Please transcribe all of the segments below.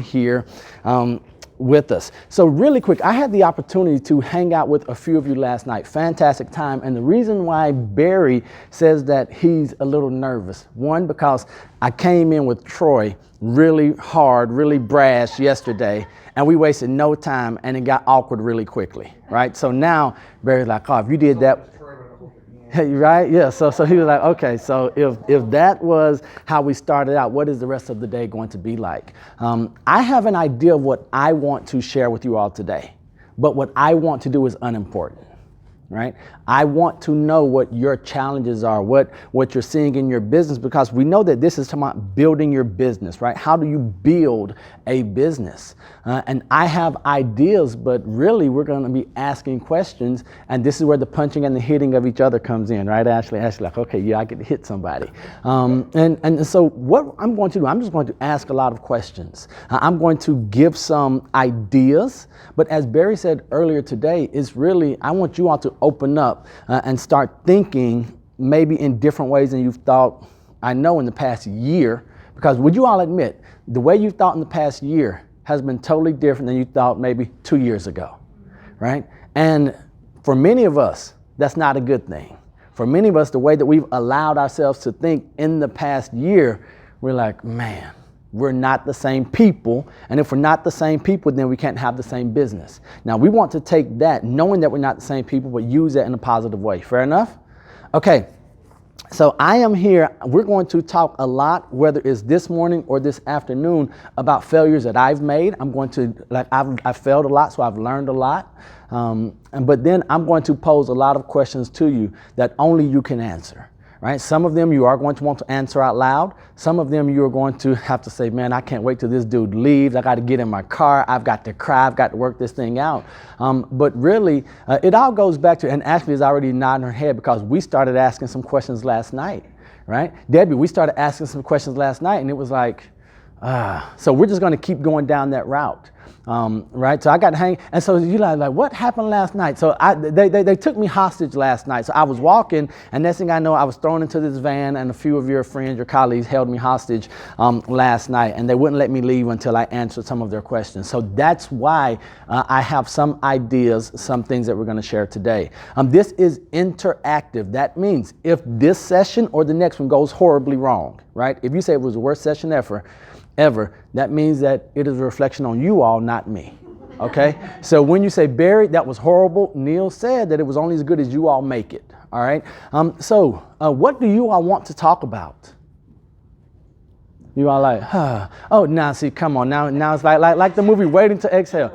here with us. So really quick, I had the opportunity to hang out with a few of you last night. Fantastic time. And the reason why Barry says that he's a little nervous, one, because I came in with Troy really hard, really brash yesterday, and we wasted no time and it got awkward really quickly, right? So now Barry's like, oh, if you did that, right? Yeah. So he was like, okay, so if that was how we started out, what is the rest of the day going to be like? I have an idea of what I want to share with you all today, but what I want to do is unimportant, right? I want to know what your challenges are, what you're seeing in your business, because we know that this is about building your business, right? How do you build a business? And I have ideas, but really we're going to be asking questions, and this is where the punching and the hitting of each other comes in, right, Ashley? Ashley, like, okay, yeah, I get to hit somebody. And so what I'm going to do, I'm just going to ask a lot of questions. I'm going to give some ideas, but as Barry said earlier today, is really, I want you all to open up and start thinking maybe in different ways than you've thought, I know, in the past year. Because would you all admit, the way you thought in the past year has been totally different than you thought maybe 2 years ago, right? And for many of us, that's not a good thing. For many of us, the way that we've allowed ourselves to think in the past year, we're like, man, we're not the same people. And if we're not the same people, then we can't have the same business. Now, we want to take that, knowing that we're not the same people, but use that in a positive way. Fair enough? Okay. So I am here. We're going to talk a lot, whether it's this morning or this afternoon, about failures that I've made. I'm going to, I've failed a lot, so I've learned a lot. But then I'm going to pose a lot of questions to you that only you can answer. Right? Some of them you are going to want to answer out loud. Some of them you are going to have to say, man, I can't wait till this dude leaves. I got to get in my car. I've got to cry. I've got to work this thing out. But really, it all goes back to, and Ashley is already nodding her head because we started asking some questions last night, right? Debbie, we started asking some questions last night, and it was like, so we're just going to keep going down that route. Right, so I got to hang, and so you like, what happened last night? So they took me hostage last night. So I was walking, and next thing I know, I was thrown into this van, and a few of your friends, your colleagues, held me hostage last night, and they wouldn't let me leave until I answered some of their questions. So that's why I have some ideas, some things that we're going to share today. This is interactive. That means if this session or the next one goes horribly wrong, right? If you say it was the worst session ever, that means that it is a reflection on you all, not me. Okay? So when you say, Barry, that was horrible, Neal said that it was only as good as you all make it. All right? So what do you all want to talk about? You all like, oh, now see, come on. Now it's like the movie Waiting to Exhale.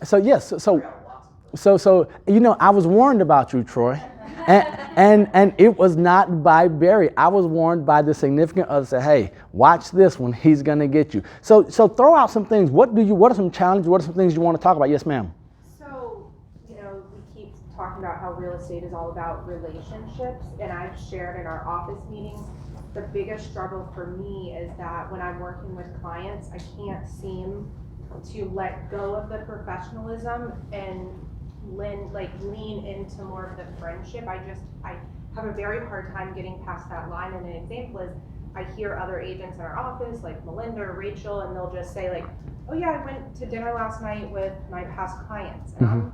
So yes, so you know, I was warned about you, Troy. And it was not by Barry. I was warned by the significant other. Say, hey, watch this one. He's gonna get you. So throw out some things. What are some challenges? What are some things you want to talk about? Yes, ma'am. So, you know, we keep talking about how real estate is all about relationships, and I've shared in our office meetings, the biggest struggle for me is that when I'm working with clients, I can't seem to let go of the professionalism and lean into more of the friendship. I have a very hard time getting past that line. And an example is I hear other agents in our office, like Melinda or Rachel, and they'll just say like, oh yeah, I went to dinner last night with my past clients. And I'm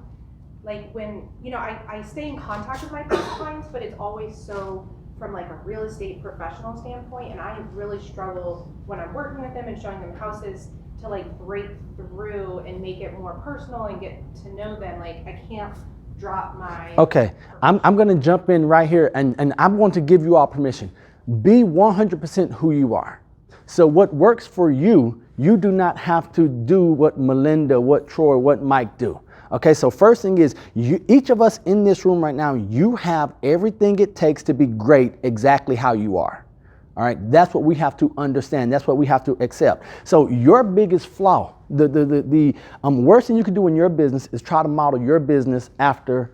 like, when, you know, I stay in contact with my past clients, but it's always so from like a real estate professional standpoint. And I really struggle when I'm working with them and showing them houses to like break through and make it more personal and get to know them. Like I can't drop my... Okay, I'm going to jump in right here and I'm going to give you all permission. Be 100% who you are. So what works for you, you do not have to do what Melinda, what Troy, what Mike do. Okay, so first thing is, each of us in this room right now, you have everything it takes to be great exactly how you are. All right, that's what we have to understand. That's what we have to accept. So your biggest flaw, the worst thing you can do in your business is try to model your business after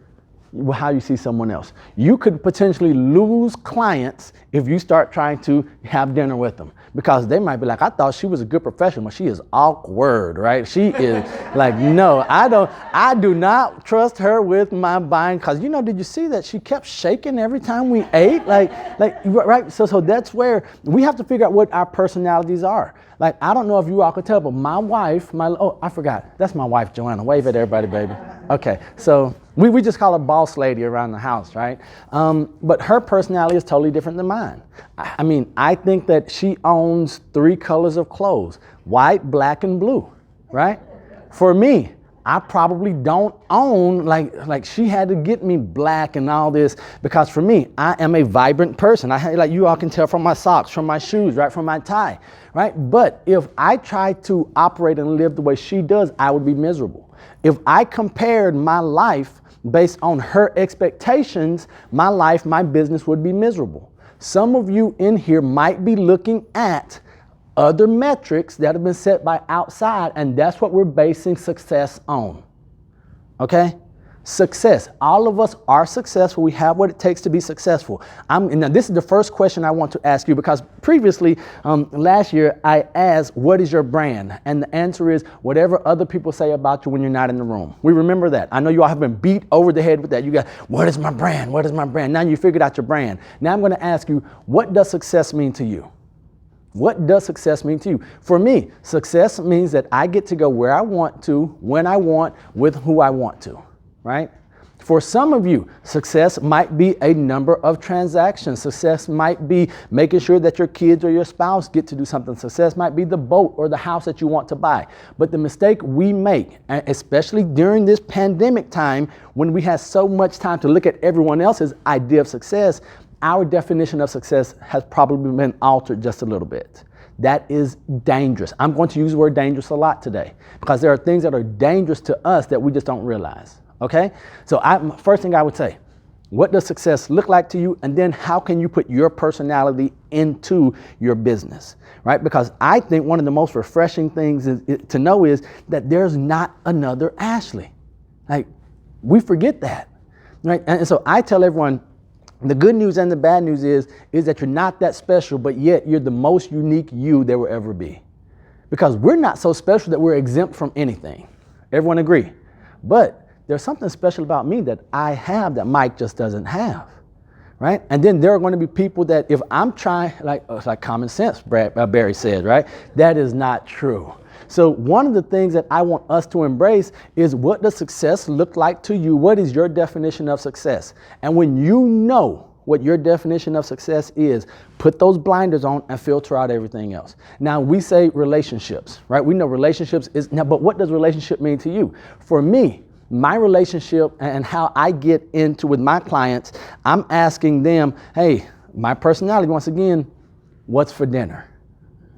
how you see someone else. You could potentially lose clients if you start trying to have dinner with them, because they might be like, I thought she was a good professional. She is awkward, right? She is like, no, I do not trust her with my buying, because, you know, did you see that she kept shaking every time we ate? Like, right? So that's where we have to figure out what our personalities are. Like, I don't know if you all could tell, but my wife, I forgot. That's my wife, Joanna. Wave at everybody, baby. Okay, so we just call her boss lady around the house, right? But her personality is totally different than mine. I mean, I think that she owns 3 colors of clothes: white, black, and blue, right? For me, I probably don't own, like she had to get me black and all this, because for me, I am a vibrant person. Like you all can tell from my socks, from my shoes, right, from my tie, right? But if I tried to operate and live the way she does, I would be miserable. If I compared my life based on her expectations, my life, my business would be miserable. Some of you in here might be looking at other metrics that have been set by outside, and that's what we're basing success on. Okay? Success. All of us are successful. We have what it takes to be successful. Now this is the first question I want to ask you, because previously, last year, I asked, what is your brand? And the answer is whatever other people say about you when you're not in the room. We remember that. I know you all have been beat over the head with that. You got, what is my brand? What is my brand? Now you figured out your brand. Now I'm going to ask you, what does success mean to you? What does success mean to you? For me, success means that I get to go where I want to, when I want, with who I want to, right? For some of you, success might be a number of transactions. Success might be making sure that your kids or your spouse get to do something. Success might be the boat or the house that you want to buy. But the mistake we make, especially during this pandemic time, when we have so much time to look at everyone else's idea of success, our definition of success has probably been altered just a little bit. That is dangerous. I'm going to use the word dangerous a lot today, because there are things that are dangerous to us that we just don't realize. Okay? So first thing I would say, what does success look like to you? And then how can you put your personality into your business, right? Because I think one of the most refreshing things to know is that there's not another Ashley. Like, we forget that, right? And so I tell everyone, the good news and the bad news is that you're not that special, but yet you're the most unique you there will ever be. Because we're not so special that we're exempt from anything. Everyone agree? But there's something special about me that I have that Mike just doesn't have, right? And then there are going to be people that if I'm trying, it's like common sense, Barry said, right? That is not true. So one of the things that I want us to embrace is, what does success look like to you? What is your definition of success? And when you know what your definition of success is, put those blinders on and filter out everything else. Now we say relationships, right? We know relationships is, now, but what does relationship mean to you? For me, my relationship and how I get into with my clients, I'm asking them, hey, my personality, once again, what's for dinner?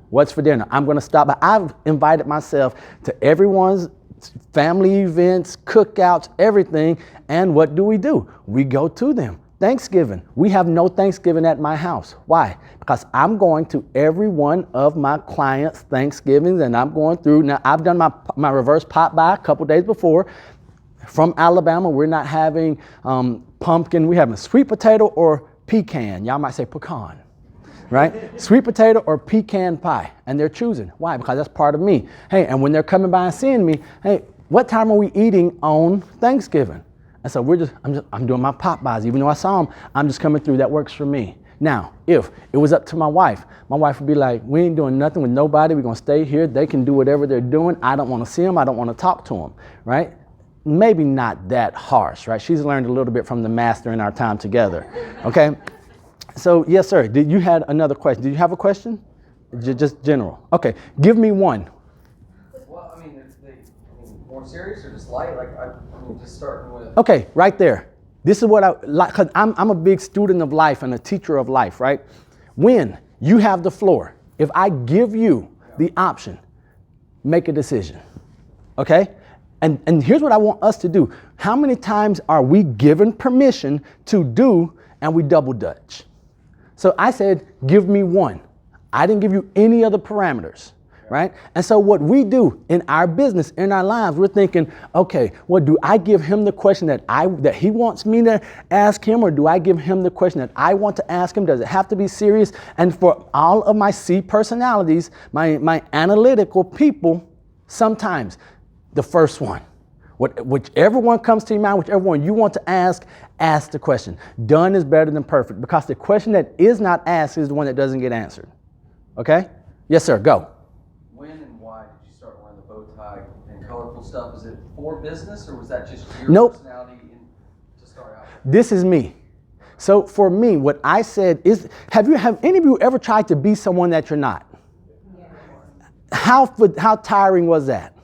What's for dinner? I'm going to stop by. I've invited myself to everyone's family events, cookouts, everything. And what do? We go to them. Thanksgiving. We have no Thanksgiving at my house. Why? Because I'm going to every one of my clients' Thanksgivings, and I'm going through. Now, I've done my reverse pop by a couple days before. From Alabama, we're not having pumpkin. We're having sweet potato or pecan. Y'all might say pecan. Right? Sweet potato or pecan pie. And they're choosing. Why? Because that's part of me. Hey, and when they're coming by and seeing me, hey, what time are we eating on Thanksgiving? And so I'm doing my pop buys. Even though I saw them, I'm just coming through. That works for me. Now, if it was up to my wife would be like, we ain't doing nothing with nobody. We're going to stay here. They can do whatever they're doing. I don't want to see them. I don't want to talk to them. Right? Maybe not that harsh, right? She's learned a little bit from the master in our time together. Okay? So, yes, sir. Did you have another question? Did you have a question? Just general. Okay. Give me one. Well, I mean, more serious or just light? Just starting with. Okay, right there. This is what I like, because I'm a big student of life and a teacher of life, right? When you have the floor, if I give you the option, make a decision. Okay? And here's what I want us to do. How many times are we given permission to do and we double dutch? So I said, give me one. I didn't give you any other parameters, right? And so what we do in our business, in our lives, we're thinking, okay, well, do I give him the question that he wants me to ask him, or do I give him the question that I want to ask him? Does it have to be serious? And for all of my C personalities, my analytical people, sometimes the first one. Whichever one comes to your mind, whichever one you want to ask the question. Done is better than perfect, because the question that is not asked is the one that doesn't get answered. Okay? Yes, sir. Go. tie and colorful stuff, is it for business or was that just your Nope. personality to start out? This is me. So for me, what I said is, have any of you ever tried to be someone that you're not? How tiring was that?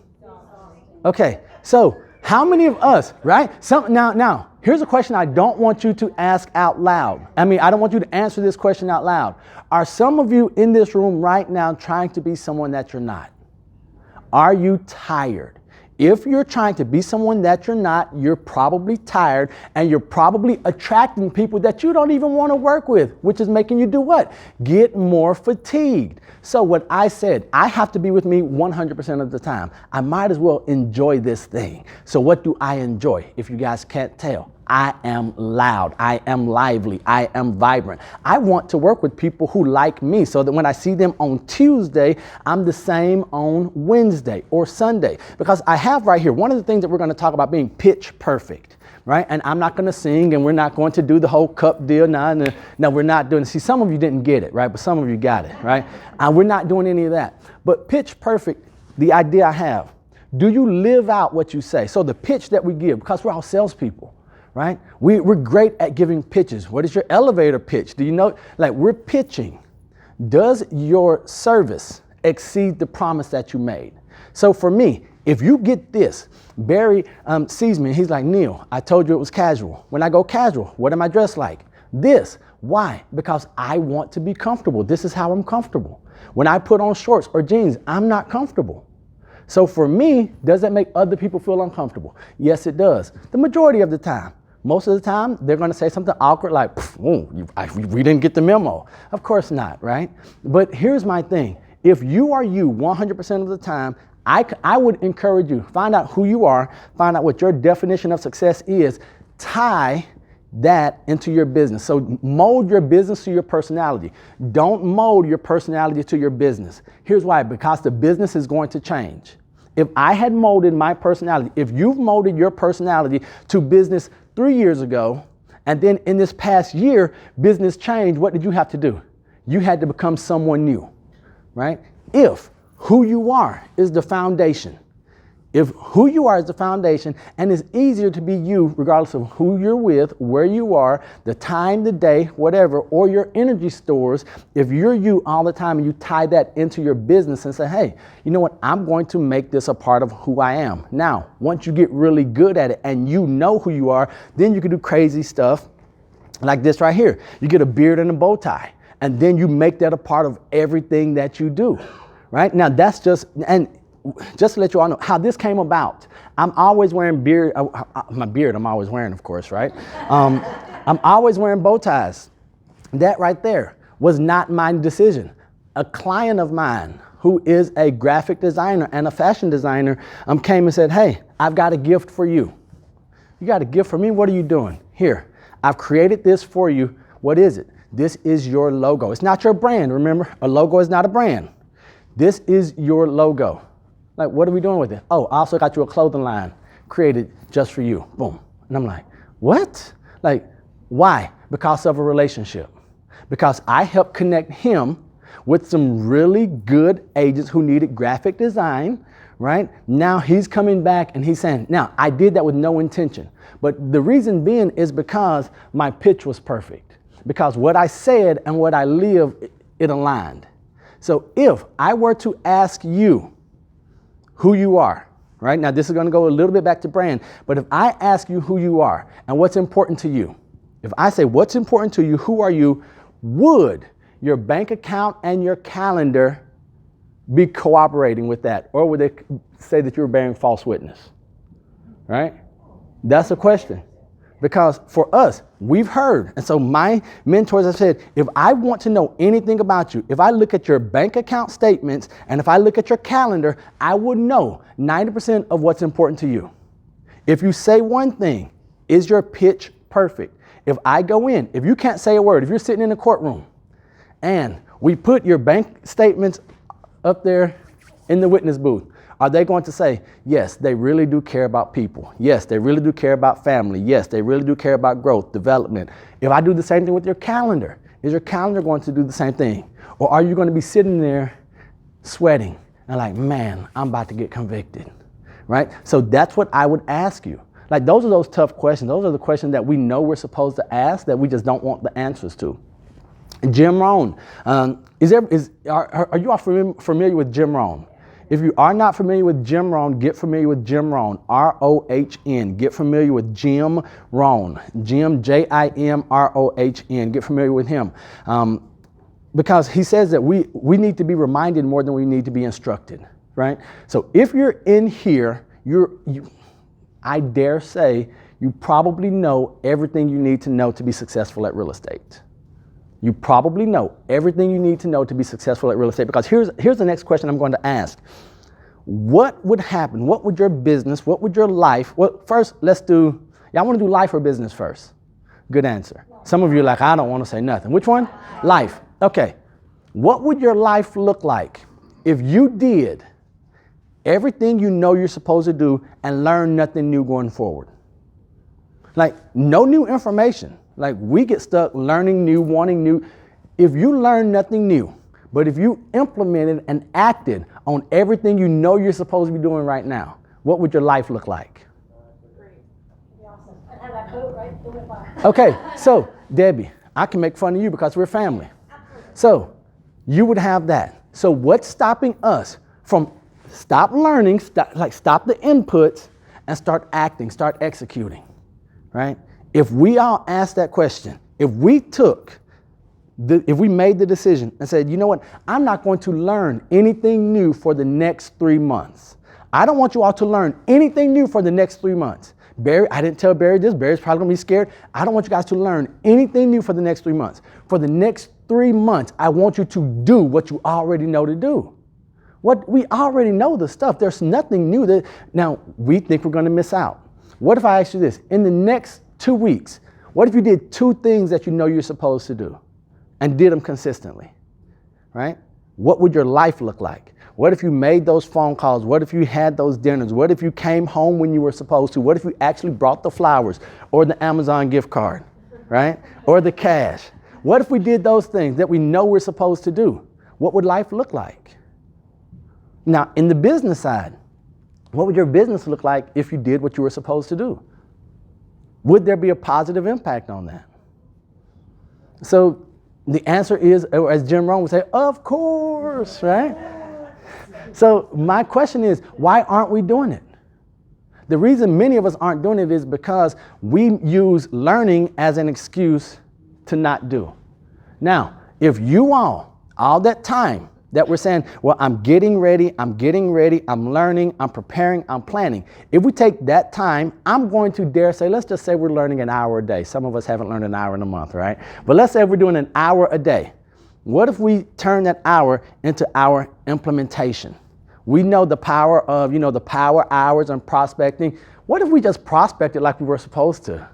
Okay, so how many of us, right? Now, here's a question I don't want you to ask out loud. I don't want you to answer this question out loud. Are some of you in this room right now trying to be someone that you're not? Are you tired? If you're trying to be someone that you're not, you're probably tired and you're probably attracting people that you don't even want to work with, which is making you do what? Get more fatigued. So what I said, I have to be with me 100% of the time. I might as well enjoy this thing. So what do I enjoy? If you guys can't tell, I am loud, I am lively, I am vibrant. I want to work with people who like me so that when I see them on Tuesday, I'm the same on Wednesday or Sunday. Because I have right here, one of the things that we're going to talk about being pitch perfect, right? And I'm not going to sing and we're not going to do the whole cup deal. No, we're not doing it. See, some of you didn't get it, right? But some of you got it, right? We're not doing any of that. But pitch perfect, the idea I have, do you live out what you say? So the pitch that we give, because we're all salespeople, right? We're great at giving pitches. What is your elevator pitch? Do you know, like we're pitching. Does your service exceed the promise that you made? So for me, if you get this, Barry sees me and he's like, Neal, I told you it was casual. When I go casual, what am I dressed like? This. Why? Because I want to be comfortable. This is how I'm comfortable. When I put on shorts or jeans, I'm not comfortable. So for me, does that make other people feel uncomfortable? Yes, it does. The majority of the time. Most of the time, they're going to say something awkward like, we didn't get the memo. Of course not, right? But here's my thing. If you are you 100% of the time, I would encourage you, find out who you are, find out what your definition of success is, tie that into your business. So mold your business to your personality. Don't mold your personality to your business. Here's why, because the business is going to change. If I had molded my personality, if you've molded your personality to business 3 years ago, and then in this past year, business changed, what did you have to do? You had to become someone new, right? If who you are is the foundation, if who you are is the foundation, and it's easier to be you regardless of who you're with, where you are, the time, the day, whatever, or your energy stores, if you're you all the time and you tie that into your business and say, hey, you know what, I'm going to make this a part of who I am. Now, once you get really good at it and you know who you are, then you can do crazy stuff like this right here. You get a beard and a bow tie, and then you make that a part of everything that you do, right? Now, that's just to let you all know how this came about. I'm always wearing beard, my beard I'm always wearing, of course, right? I'm always wearing bow ties. That right there was not my decision. A client of mine who is a graphic designer and a fashion designer came and said, hey, I've got a gift for you. You got a gift for me? What are you doing? Here, I've created this for you. What is it? This is your logo. It's not your brand, remember? A logo is not a brand. This is your logo. Like, what are we doing with it? Oh, I also got you a clothing line created just for you. Boom. And I'm like, what? Like, why? Because of a relationship. Because I helped connect him with some really good agents who needed graphic design, right? Now he's coming back and he's saying, now I did that with no intention. But the reason being is because my pitch was perfect. Because what I said and what I lived, it aligned. So if I were to ask you, who you are, right? Now, this is going to go a little bit back to brand, but if I ask you who you are and what's important to you, if I say what's important to you, who are you, would your bank account and your calendar be cooperating with that? Or would they say that you're bearing false witness, right? That's a question. Because for us, we've heard, and so my mentors have said, if I want to know anything about you, if I look at your bank account statements and if I look at your calendar, I would know 90% of what's important to you. If you say one thing, is your pitch perfect? If I go in, if you can't say a word, if you're sitting in a courtroom and we put your bank statements up there in the witness booth, are they going to say, yes, they really do care about people. Yes, they really do care about family. Yes, they really do care about growth, development. If I do the same thing with your calendar, is your calendar going to do the same thing? Or are you going to be sitting there sweating, and like, man, I'm about to get convicted, right? So that's what I would ask you. Like, those are those tough questions. Those are the questions that we know we're supposed to ask that we just don't want the answers to. Jim Rohn, are you all familiar with Jim Rohn? If you are not familiar with Jim Rohn, get familiar with Jim Rohn, R-O-H-N. Get familiar with Jim Rohn, Jim, J-I-M-R-O-H-N. Get familiar with him. Because he says that we need to be reminded more than we need to be instructed, right? So if you're in here, I dare say you probably know everything you need to know to be successful at real estate. You probably know everything you need to know to be successful at real estate, because here's the next question I'm going to ask. What would happen? What would your business, what would your life, first y'all want to do life or business first? Good answer. Some of you are like, I don't want to say nothing. Which one? Life. Okay. What would your life look like if you did everything you know you're supposed to do and learn nothing new going forward? Like, no new information. Like, we get stuck learning new, wanting new. If you learn nothing new, but if you implemented and acted on everything you know you're supposed to be doing right now, what would your life look like? Okay, so Debbie, I can make fun of you because we're family. So you would have that. So what's stopping us from stop learning, stop the inputs and start acting, start executing, right? If we all asked that question, if we made the decision and said, you know what, I'm not going to learn anything new for the next 3 months. I don't want you all to learn anything new for the next 3 months. Barry, I didn't tell Barry this. Barry's probably gonna be scared. I don't want you guys to learn anything new for the next 3 months. For the next 3 months, I want you to do what you already know to do. What we already know the stuff. There's nothing new now we think we're gonna miss out. What if I asked you this? In the next 2 weeks, what if you did 2 things that you know you're supposed to do and did them consistently, right? What would your life look like? What if you made those phone calls? What if you had those dinners? What if you came home when you were supposed to? What if you actually brought the flowers or the Amazon gift card, right? Or the cash? What if we did those things that we know we're supposed to do? What would life look like? Now, in the business side, what would your business look like if you did what you were supposed to do? Would there be a positive impact on that? So the answer is, as Jim Rohn would say, of course, right? So my question is, why aren't we doing it? The reason many of us aren't doing it is because we use learning as an excuse to not do. Now, if you all that time that we're saying, well, I'm getting ready, I'm learning, I'm preparing, I'm planning. If we take that time, I'm going to dare say, let's just say we're learning an hour a day. Some of us haven't learned an hour in a month, right? But let's say we're doing an hour a day. What if we turn that hour into our implementation? We know the power of, the power hours and prospecting. What if we just prospected like we were supposed to?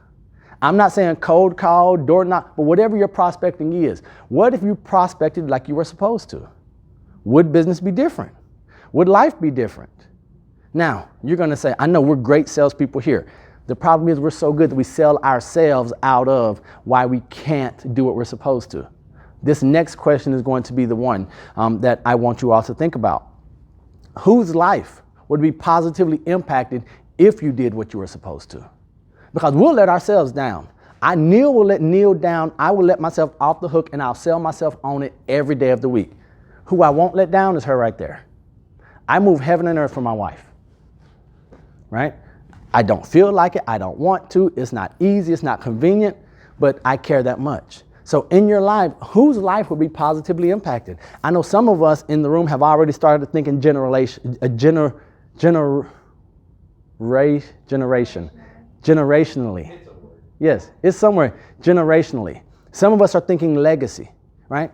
I'm not saying cold call, door knock, but whatever your prospecting is. What if you prospected like you were supposed to? Would business be different? Would life be different? Now, you're going to say, I know we're great salespeople here. The problem is we're so good that we sell ourselves out of why we can't do what we're supposed to. This next question is going to be the one that I want you all to think about. Whose life would be positively impacted if you did what you were supposed to? Because we'll let ourselves down. Neal will let Neal down. I will let myself off the hook, and I'll sell myself on it every day of the week. Who I won't let down is her right there. I move heaven and earth for my wife, right? I don't feel like it. I don't want to. It's not easy. It's not convenient, but I care that much. So in your life, whose life would be positively impacted? I know some of us in the room have already started thinking generationally. Yes, it's somewhere generationally. Some of us are thinking legacy, right?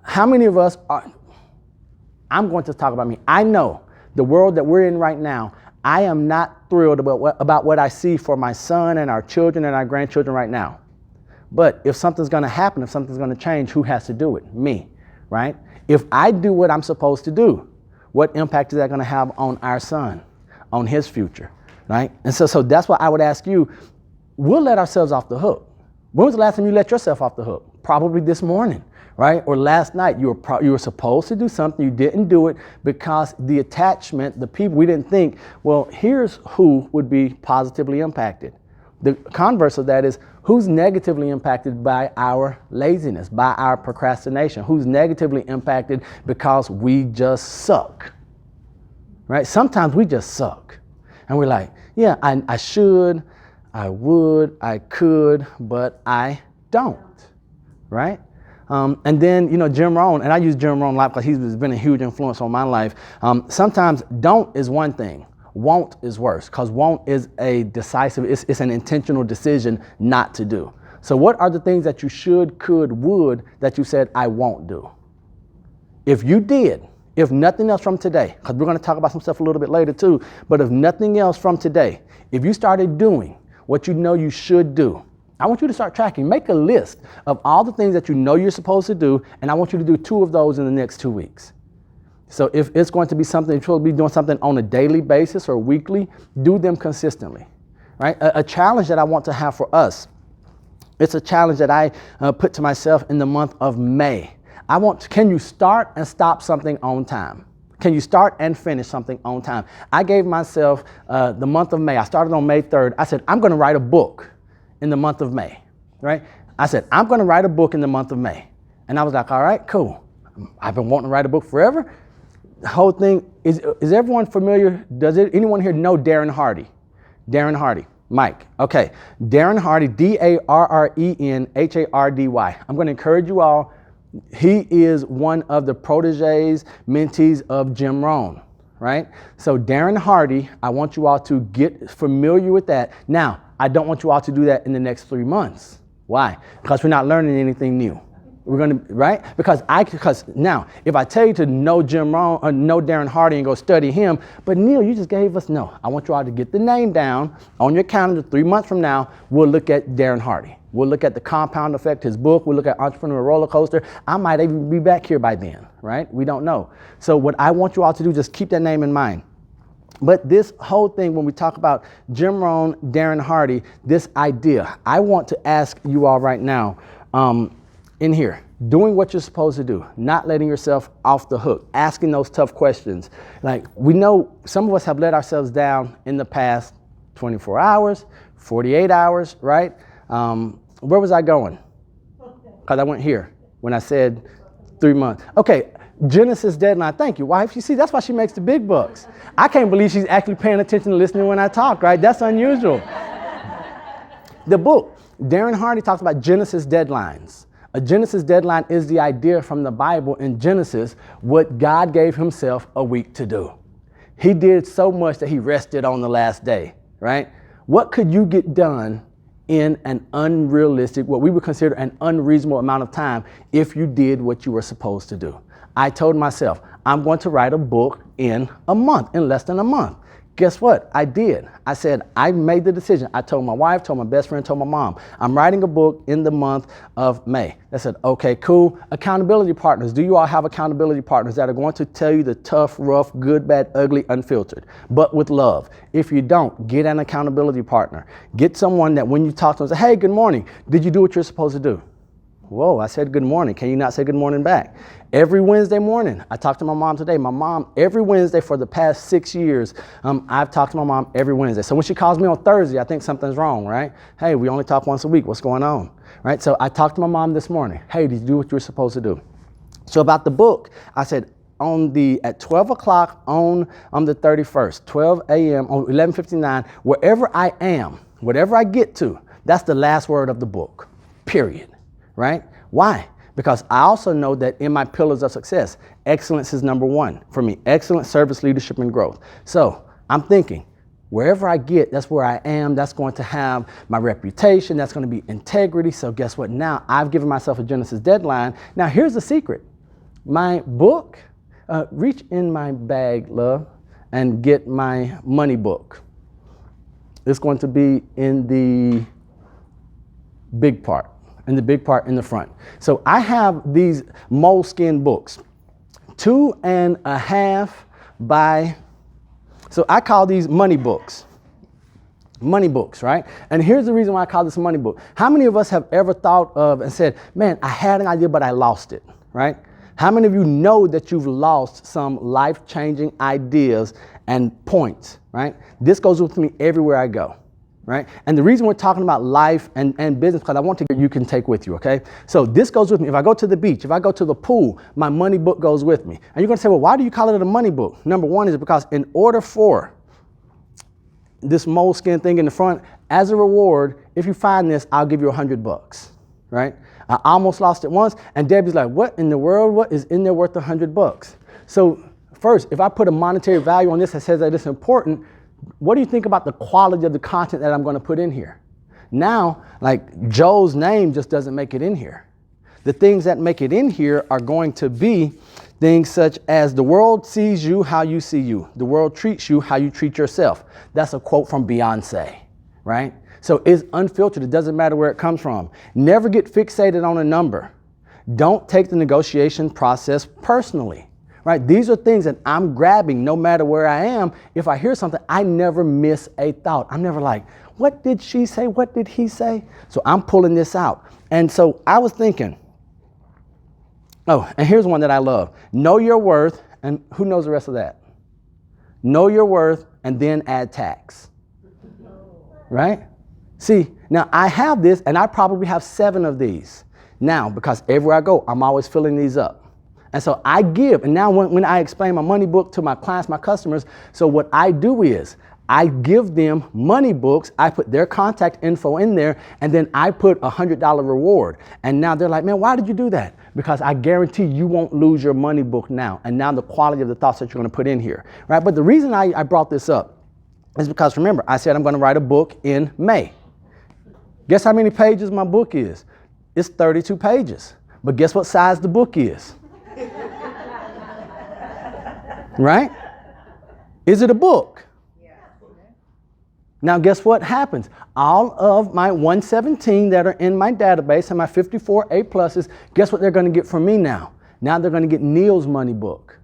How many of us are, I'm going to talk about me. I know the world that we're in right now, I am not thrilled about what I see for my son and our children and our grandchildren right now. But if something's going to happen, if something's going to change, who has to do it? Me, right? If I do what I'm supposed to do, what impact is that going to have on our son, on his future, right? And so that's why I would ask you, we'll let ourselves off the hook. When was the last time you let yourself off the hook? Probably this morning, right? Or last night you were supposed to do something, you didn't do it because the attachment, the people, we didn't think, well, here's who would be positively impacted. The converse of that is who's negatively impacted by our laziness, by our procrastination, who's negatively impacted because we just suck, right? Sometimes we just suck. And we're like, yeah, I should, I would, I could, but I don't, right? And then, Jim Rohn, and I use Jim Rohn a lot because he's been a huge influence on my life. Sometimes don't is one thing. Won't is worse, because won't is a decisive, it's an intentional decision not to do. So what are the things that you should, could, would that you said, I won't do? If you did, if nothing else from today, because we're going to talk about some stuff a little bit later too, but if nothing else from today, if you started doing what you know you should do, I want you to start tracking. Make a list of all the things that you know you're supposed to do, and I want you to do 2 of those in the next 2 weeks. So if it's going to be something, you're supposed to be doing something on a daily basis or weekly, do them consistently, right? A challenge that I want to have for us, it's a challenge that I put to myself in the month of May. Can you start and stop something on time? Can you start and finish something on time? I gave myself the month of May. I started on May 3rd. I said, I'm going to write a book in the month of May, right? I said, I'm going to write a book in the month of May. And I was like, all right, cool. I've been wanting to write a book forever. The whole thing, is everyone familiar? Anyone here know Darren Hardy? Darren Hardy. Mike. Okay. Darren Hardy, DarrenHardy. I'm going to encourage you all. He is one of the proteges, mentees of Jim Rohn, right? So Darren Hardy, I want you all to get familiar with that. Now, I don't want you all to do that in the next 3 months. Why? Because we're not learning anything new. We're going to, right? Because now, if I tell you to know Jim Rohn or know Darren Hardy and go study him, but Neal, you just gave us, no. I want you all to get the name down on your calendar. 3 months from now, we'll look at Darren Hardy. We'll look at the compound effect, his book. We'll look at Entrepreneur Roller Coaster. I might even be back here by then, right? We don't know. So what I want you all to do, just keep that name in mind. But this whole thing, when we talk about Jim Rohn, Darren Hardy, this idea, I want to ask you all right now, in here, doing what you're supposed to do, not letting yourself off the hook, asking those tough questions. Like, we know some of us have let ourselves down in the past 24 hours, 48 hours, right? Where was I going? Because I went here when I said 3 months. Okay, Genesis deadline. Thank you, wife. You see, that's why she makes the big bucks. I can't believe she's actually paying attention and listening when I talk, right? That's unusual. The book, Darren Hardy talks about Genesis deadlines. A Genesis deadline is the idea from the Bible in Genesis, what God gave himself a week to do. He did so much that he rested on the last day, right? What could you get done in an unrealistic, what we would consider an unreasonable amount of time if you did what you were supposed to do? I told myself, I'm going to write a book in a month, in less than a month. Guess what? I did. I said, I made the decision. I told my wife, told my best friend, told my mom, I'm writing a book in the month of May. I said, okay, cool. Accountability partners. Do you all have accountability partners that are going to tell you the tough, rough, good, bad, ugly, unfiltered, but with love? If you don't, get an accountability partner. Get someone that when you talk to them, say, hey, good morning. Did you do what you're supposed to do? Whoa, I said good morning. Can you not say good morning back? Every Wednesday morning, I talked to my mom today. My mom, every Wednesday for the past 6 years, I've talked to my mom every Wednesday. So when she calls me on Thursday, I think something's wrong, right? Hey, we only talk once a week. What's going on? Right? So I talked to my mom this morning. Hey, did you do what you were supposed to do? So about the book, I said at 12 o'clock on the 31st, 12 a.m. on 11:59, wherever I am, whatever I get to, that's the last word of the book, period. Right? Why? Because I also know that in my pillars of success, excellence is number one for me. Excellence, service, leadership, and growth. So I'm thinking, wherever I get, that's where I am. That's going to have my reputation. That's going to be integrity. So guess what? Now I've given myself a Genesis deadline. Now here's the secret. My book, reach in my bag, love, and get my money book. It's going to be in the big part. And the big part in the front. So I have these moleskin books, 2.5 by, so I call these money books. money books, right? And here's the reason why I call this a money book. How many of us have ever thought of and said, man, I had an idea, but I lost it, right? How many of you know that you've lost some life-changing ideas and points, right? This goes with me everywhere I go, right? And the reason we're talking about life and business, because I want to get you can take with you, okay? So this goes with me. If I go to the beach, if I go to the pool, my money book goes with me. And you're going to say, well, why do you call it a money book? Number one is because in order for this moleskin thing in the front, as a reward, if you find this, I'll give you $100, right? I almost lost it once, and Debbie's like, what in the world? What is in there worth $100? So first, if I put a monetary value on this that says that it's important, what do you think about the quality of the content that I'm going to put in here? Now, like Joe's name just doesn't make it in here. The things that make it in here are going to be things such as the world sees you how you see you. The world treats you how you treat yourself. That's a quote from Beyonce, right? So it's unfiltered. It doesn't matter where it comes from. Never get fixated on a number. Don't take the negotiation process personally, right? These are things that I'm grabbing no matter where I am. If I hear something, I never miss a thought. I'm never like, what did she say? What did he say? So I'm pulling this out. And so I was thinking, oh, and here's one that I love. Know your worth, and who knows the rest of that? Know your worth and then add tax, right? See, now I have this, and I probably have 7 of these now because everywhere I go, I'm always filling these up. And so I give, and now when I explain my money book to my clients, my customers, so what I do is I give them money books, I put their contact info in there, and then I put a $100 reward. And now they're like, man, why did you do that? Because I guarantee you won't lose your money book now. And now the quality of the thoughts that you're going to put in here, right? But the reason I brought this up is because, remember, I said I'm going to write a book in May. Guess how many pages my book is? It's 32 pages. But guess what size the book is? Right? Is it a book? Yeah. Now guess what happens? All of my 117 that are in my database and my 54 A pluses, guess what they're going to get from me now? Now they're going to get Neal's money book.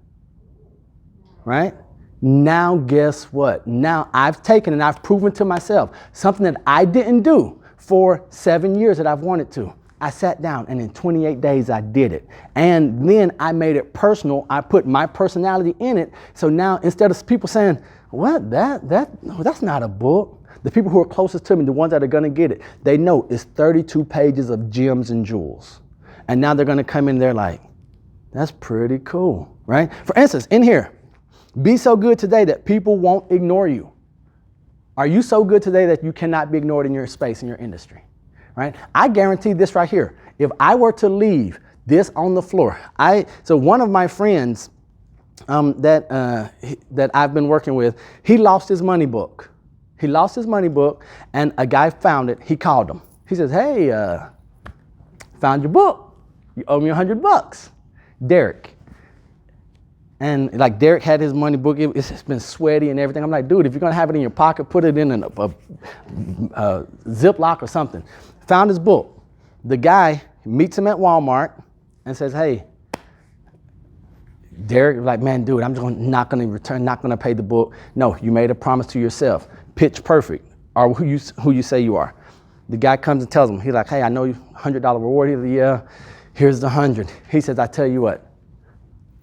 Right? Now guess what? Now I've taken and I've proven to myself something that I didn't do for 7 years that I've wanted to. I sat down and in 28 days I did it. And then I made it personal. I put my personality in it. So now instead of people saying, what, that's not a book. The people who are closest to me, the ones that are going to get it, they know it's 32 pages of gems and jewels. And now they're going to come in there like, that's pretty cool, right? For instance, in here, be so good today that people won't ignore you. Are you so good today that you cannot be ignored in your space, in your industry? Right? I guarantee this right here. If I were to leave this on the floor, so one of my friends that I've been working with, he lost his money book. He lost his money book, and a guy found it. He called him. He says, hey, found your book. You owe me $100. Derek. And like Derek had his money book, it's been sweaty and everything. I'm like, dude, if you're gonna have it in your pocket, put it in a Ziploc or something. Found his book. The guy meets him at Walmart and says, hey, Derek was like, man, dude, not gonna return, not gonna pay the book. No, you made a promise to yourself. Pitch perfect, or who you say you are. The guy comes and tells him, he's like, hey, I know you $100 reward. He's like, yeah, here's the 100. He says, I tell you what,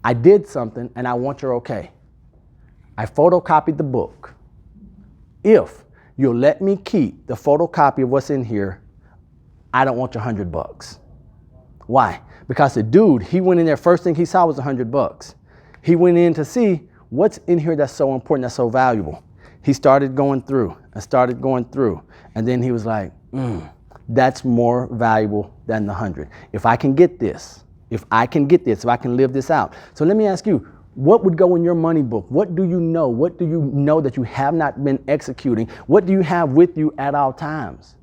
I did something and I want your okay. I photocopied the book. If you'll let me keep the photocopy of what's in here, I don't want your $100. Why? Because the dude, he went in there, first thing he saw was $100. He went in to see what's in here that's so important, that's so valuable. He started going through, and then he was like, that's more valuable than the 100. If I can get this, if I can live this out. So let me ask you, what would go in your money book? What do you know? What do you know that you have not been executing? What do you have with you at all times?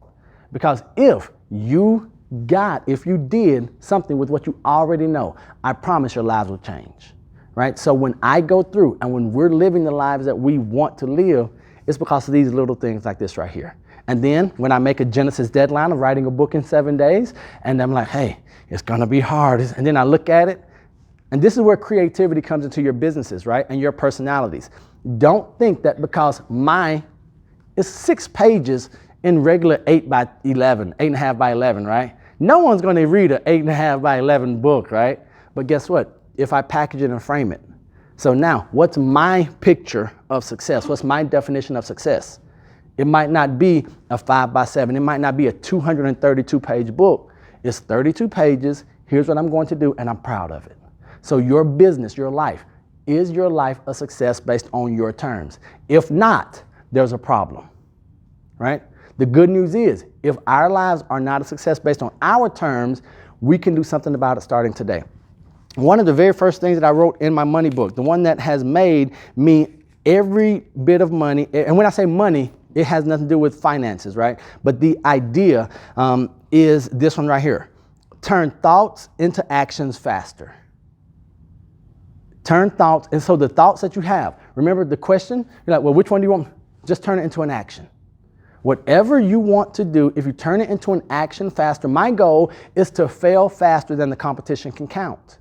Because if you did something with what you already know, I promise your lives will change, right? So when I go through and when we're living the lives that we want to live, it's because of these little things like this right here. And then when I make a Genesis deadline of writing a book in 7 days, and I'm like, hey, it's gonna be hard. And then I look at it, and this is where creativity comes into your businesses, right? And your personalities. Don't think that because my It's 6 pages in regular 8 by 11, 8.5 by 11, right? No one's going to read an 8.5 by 11 book, right? But guess what? If I package it and frame it. So now, what's my picture of success? What's my definition of success? It might not be a 5 by 7. It might not be a 232 page book. It's 32 pages. Here's what I'm going to do, and I'm proud of it. So your business, your life, is your life a success based on your terms? If not, there's a problem, right? The good news is, if our lives are not a success based on our terms, we can do something about it starting today. One of the very first things that I wrote in my money book, the one that has made me every bit of money, and when I say money, it has nothing to do with finances, right? But the idea is this one right here. Turn thoughts into actions faster. Turn thoughts, and so the thoughts that you have, remember the question? You're like, well, which one do you want? Just turn it into an action. Whatever you want to do, if you turn it into an action faster, my goal is to fail faster than the competition can count.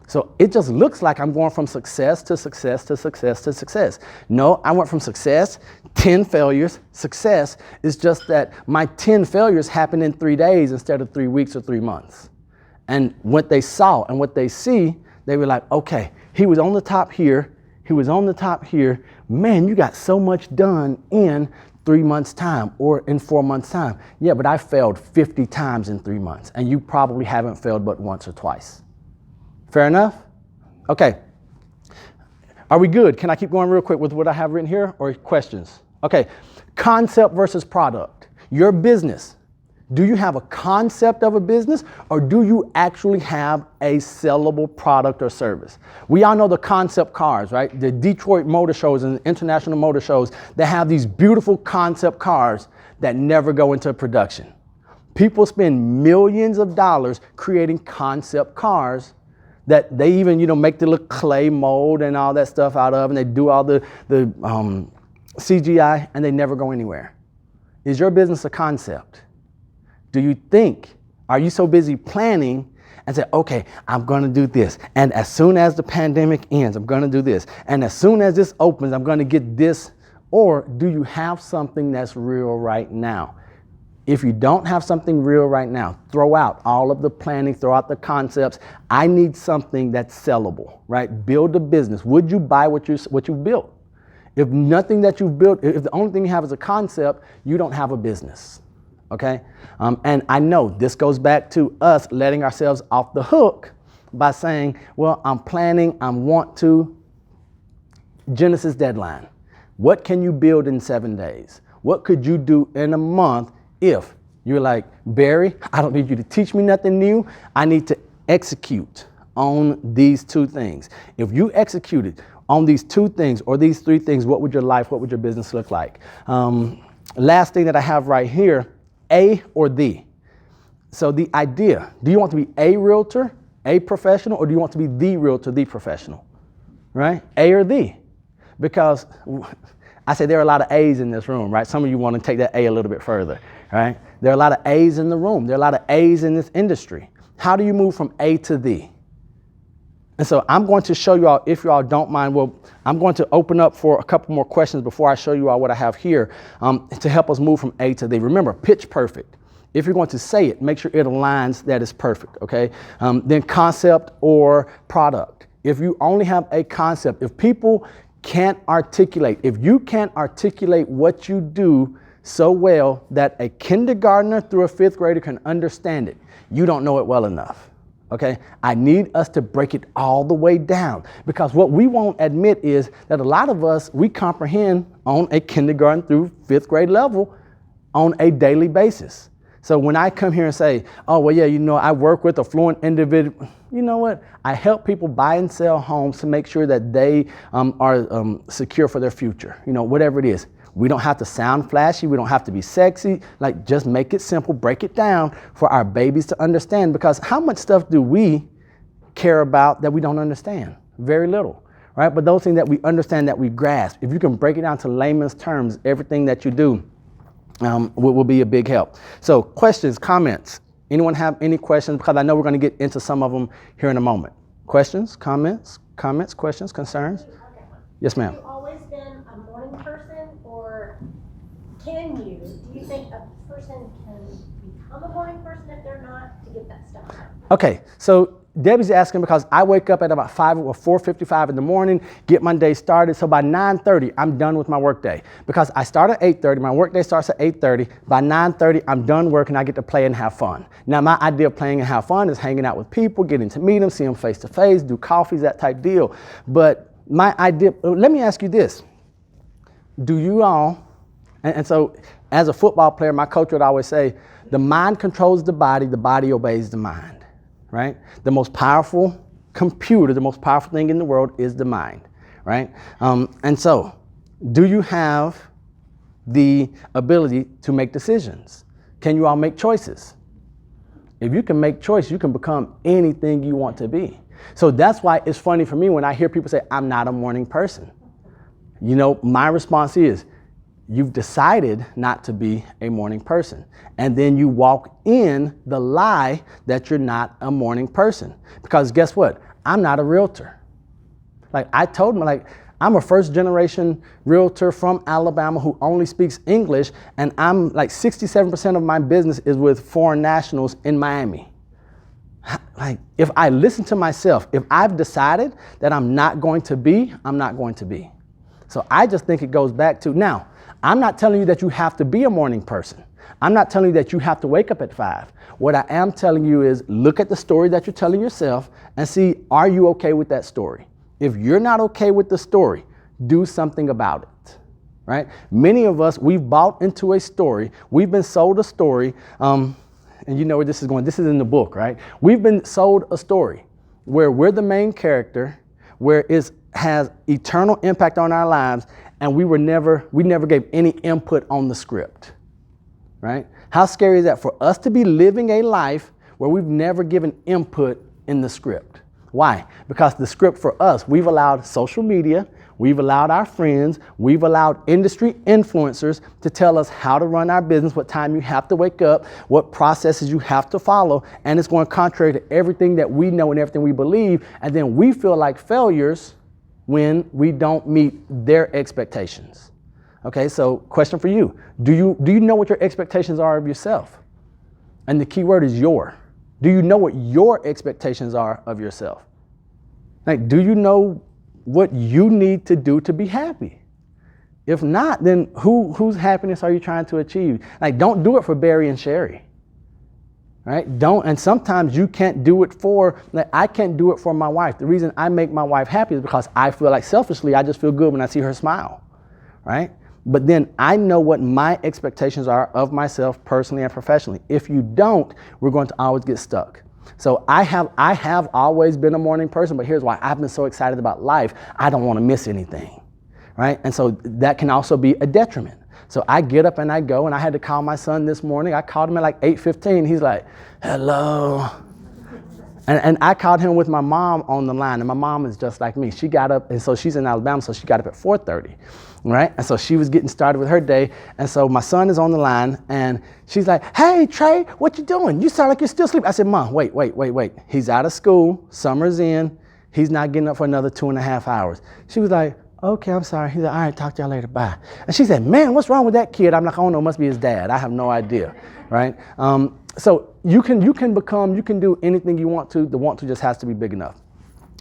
So it just looks like I'm going from success to success to success to success. No, I went from success, 10 failures. Success is just that my 10 failures happened in 3 days instead of 3 weeks or 3 months. And what they saw and what they see, they were like, okay, he was on the top here. He was on the top here. Man, you got so much done in 3 months' time or in 4 months' time. Yeah, but I failed 50 times in 3 months, and you probably haven't failed but once or twice. Fair enough? Okay. Are we good? Can I keep going real quick with what I have written here, or questions? Okay. Concept versus product. Your business. Do you have a concept of a business, or do you actually have a sellable product or service? We all know the concept cars, right? The Detroit motor shows and international motor shows, they have these beautiful concept cars that never go into production. People spend millions of dollars creating concept cars that they even, make the little clay mold and all that stuff out of, and they do all the CGI, and they never go anywhere. Is your business a concept? Do you think, are you so busy planning and say, okay, I'm going to do this, and as soon as the pandemic ends, I'm going to do this, and as soon as this opens, I'm going to get this? Or do you have something that's real right now? If you don't have something real right now, throw out all of the planning, throw out the concepts. I need something that's sellable, right? Build a business. Would you buy what you built? If nothing that you've built, if the only thing you have is a concept, you don't have a business, okay? And I know this goes back to us letting ourselves off the hook by saying, well, I'm planning, I want to. Genesis deadline. What can you build in 7 days? What could you do in a month? If you're like, Barry, I don't need you to teach me nothing new. I need to execute on these 2 things. If you executed on these 2 things or these 3 things, what would your life, what would your business look like? Last thing that I have right here, A or the. So the idea, do you want to be a realtor, a professional, or do you want to be the realtor, the professional? Right? A or the. Because I say there are a lot of A's in this room, right? Some of you want to take that A a little bit further, right? There are a lot of A's in the room. There are a lot of A's in this industry. How do you move from A to the? And so I'm going to show you all, if you all don't mind, well, I'm going to open up for a couple more questions before I show you all what I have here to help us move from A to the. Remember, pitch perfect. If you're going to say it, make sure it aligns that it's perfect, okay? Then concept or product. If you only have a concept, if people can't articulate, if you can't articulate what you do so well that a kindergartner through a 5th grader can understand it, you don't know it well enough. Okay, I need us to break it all the way down, because what we won't admit is that a lot of us, we comprehend on a kindergarten through 5th grade level on a daily basis. So when I come here and say, oh, well, yeah, I work with affluent individuals, you know what? I help people buy and sell homes to make sure that they are secure for their future, whatever it is. We don't have to sound flashy. We don't have to be sexy. Like, just make it simple, break it down for our babies to understand, because how much stuff do we care about that we don't understand? Very little, right? But those things that we understand, that we grasp, if you can break it down to layman's terms, everything that you do will be a big help. So questions, comments. Anyone have any questions? Because I know we're going to get into some of them here in a moment. Questions, comments, questions, concerns? Okay. Yes, ma'am. Have you always been a morning person, or do you think a person can become a morning person if they're not, to get that stuff done? Okay, so Debbie's asking because I wake up at about 5 or 4:55 in the morning, get my day started. So by 9:30, I'm done with my work day. Because I start at 8:30, my work day starts at 8:30. By 9:30, I'm done working, I get to play and have fun. Now, my idea of playing and have fun is hanging out with people, getting to meet them, see them face to face, do coffees, that type deal. But my idea, let me ask you this. Do you all, and so as a football player, my coach would always say, the mind controls the body obeys the mind. Right? The most powerful computer, the most powerful thing in the world is the mind, right? And so, do you have the ability to make decisions? Can you all make choices? If you can make choice, you can become anything you want to be. So that's why it's funny for me when I hear people say, I'm not a morning person. You know, my response is, you've decided not to be a morning person. And then you walk in the lie that you're not a morning person. Because guess what? I'm not a realtor. Like I told them, like, I'm a first generation realtor from Alabama who only speaks English. And I'm like 67% of my business is with foreign nationals in Miami. Like if I listen to myself, if I've decided that I'm not going to be, I'm not going to be. So I just think it goes back to, now, I'm not telling you that you have to be a morning person. I'm not telling you that you have to wake up at 5. What I am telling you is look at the story that you're telling yourself and see, are you okay with that story? If you're not okay with the story, do something about it, right? Many of us, we've bought into a story. We've been sold a story, and you know where this is going. This is in the book, right? We've been sold a story where we're the main character, where it has eternal impact on our lives, and we never gave any input on the script, right? How scary is that for us to be living a life where we've never given input in the script? Why? Because the script for us, we've allowed social media, we've allowed our friends, we've allowed industry influencers to tell us how to run our business, what time you have to wake up, what processes you have to follow, and it's going contrary to everything that we know and everything we believe, and then we feel like failures when we don't meet their expectations. Okay, so question for you. Do you know what your expectations are of yourself? And the key word is your. Do you know what your expectations are of yourself? Like, do you know what you need to do to be happy? If not, then whose happiness are you trying to achieve? Like, don't do it for Barry and Sherry. Right? And sometimes you can't do it for, like I can't do it for my wife. The reason I make my wife happy is because I feel like selfishly, I just feel good when I see her smile, right? But then I know what my expectations are of myself personally and professionally. If you don't, we're going to always get stuck. So I have always been a morning person, but here's why. I've been so excited about life, I don't want to miss anything, right? And so that can also be a detriment. So I get up and I go, and I had to call my son this morning. I called him at like 8:15. He's like, hello. And I called him with my mom on the line, and my mom is just like me. She got up, and so she's in Alabama, so she got up at 4:30, right? And so she was getting started with her day, and so my son is on the line, and she's like, hey, Trey, what you doing? You sound like you're still asleep. I said, Mom, wait. He's out of school, summer's in, he's not getting up for another 2.5 hours. She was like, okay, I'm sorry. He's like, all right, talk to y'all later, bye. And she said, man, what's wrong with that kid? I'm like, oh no, it must be his dad. I have no idea, right? So you can do anything you want to. The want to just has to be big enough.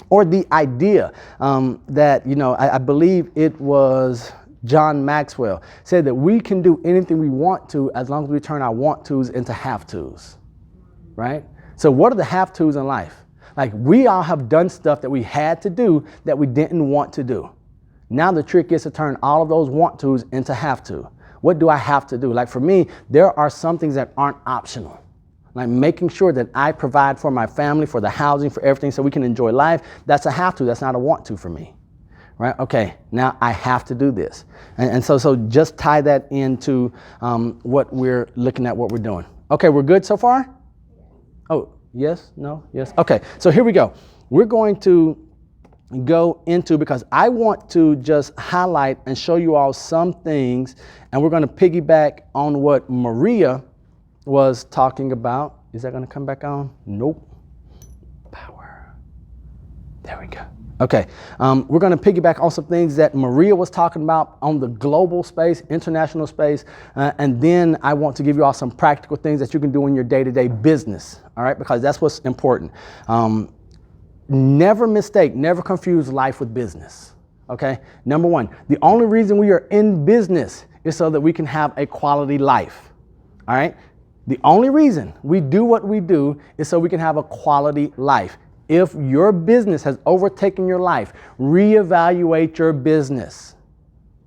Or the idea that, I believe it was John Maxwell said that we can do anything we want to as long as we turn our want tos into have tos, right? So what are the have tos in life? Like we all have done stuff that we had to do that we didn't want to do. Now the trick is to turn all of those want tos into have to. What do I have to do? Like for me, there are some things that aren't optional. Like making sure that I provide for my family, for the housing, for everything so we can enjoy life. That's a have to, that's not a want to for me. Right? Okay, now I have to do this. And so just tie that into what we're looking at, what we're doing. Okay, we're good so far? Oh, yes, no, yes. Okay, so here we go. We're going to go into, because I want to just highlight and show you all some things, and we're going to piggyback on what Maria was talking about. Is that going to come back on? Nope. Power. There we go. Okay, we're going to piggyback on some things that Maria was talking about on the global space, international space, and then I want to give you all some practical things that you can do in your day-to-day business, all right, because that's what's important. Never mistake, never confuse life with business, okay? Number one, the only reason we are in business is so that we can have a quality life, all right? The only reason we do what we do is so we can have a quality life. If your business has overtaken your life, reevaluate your business.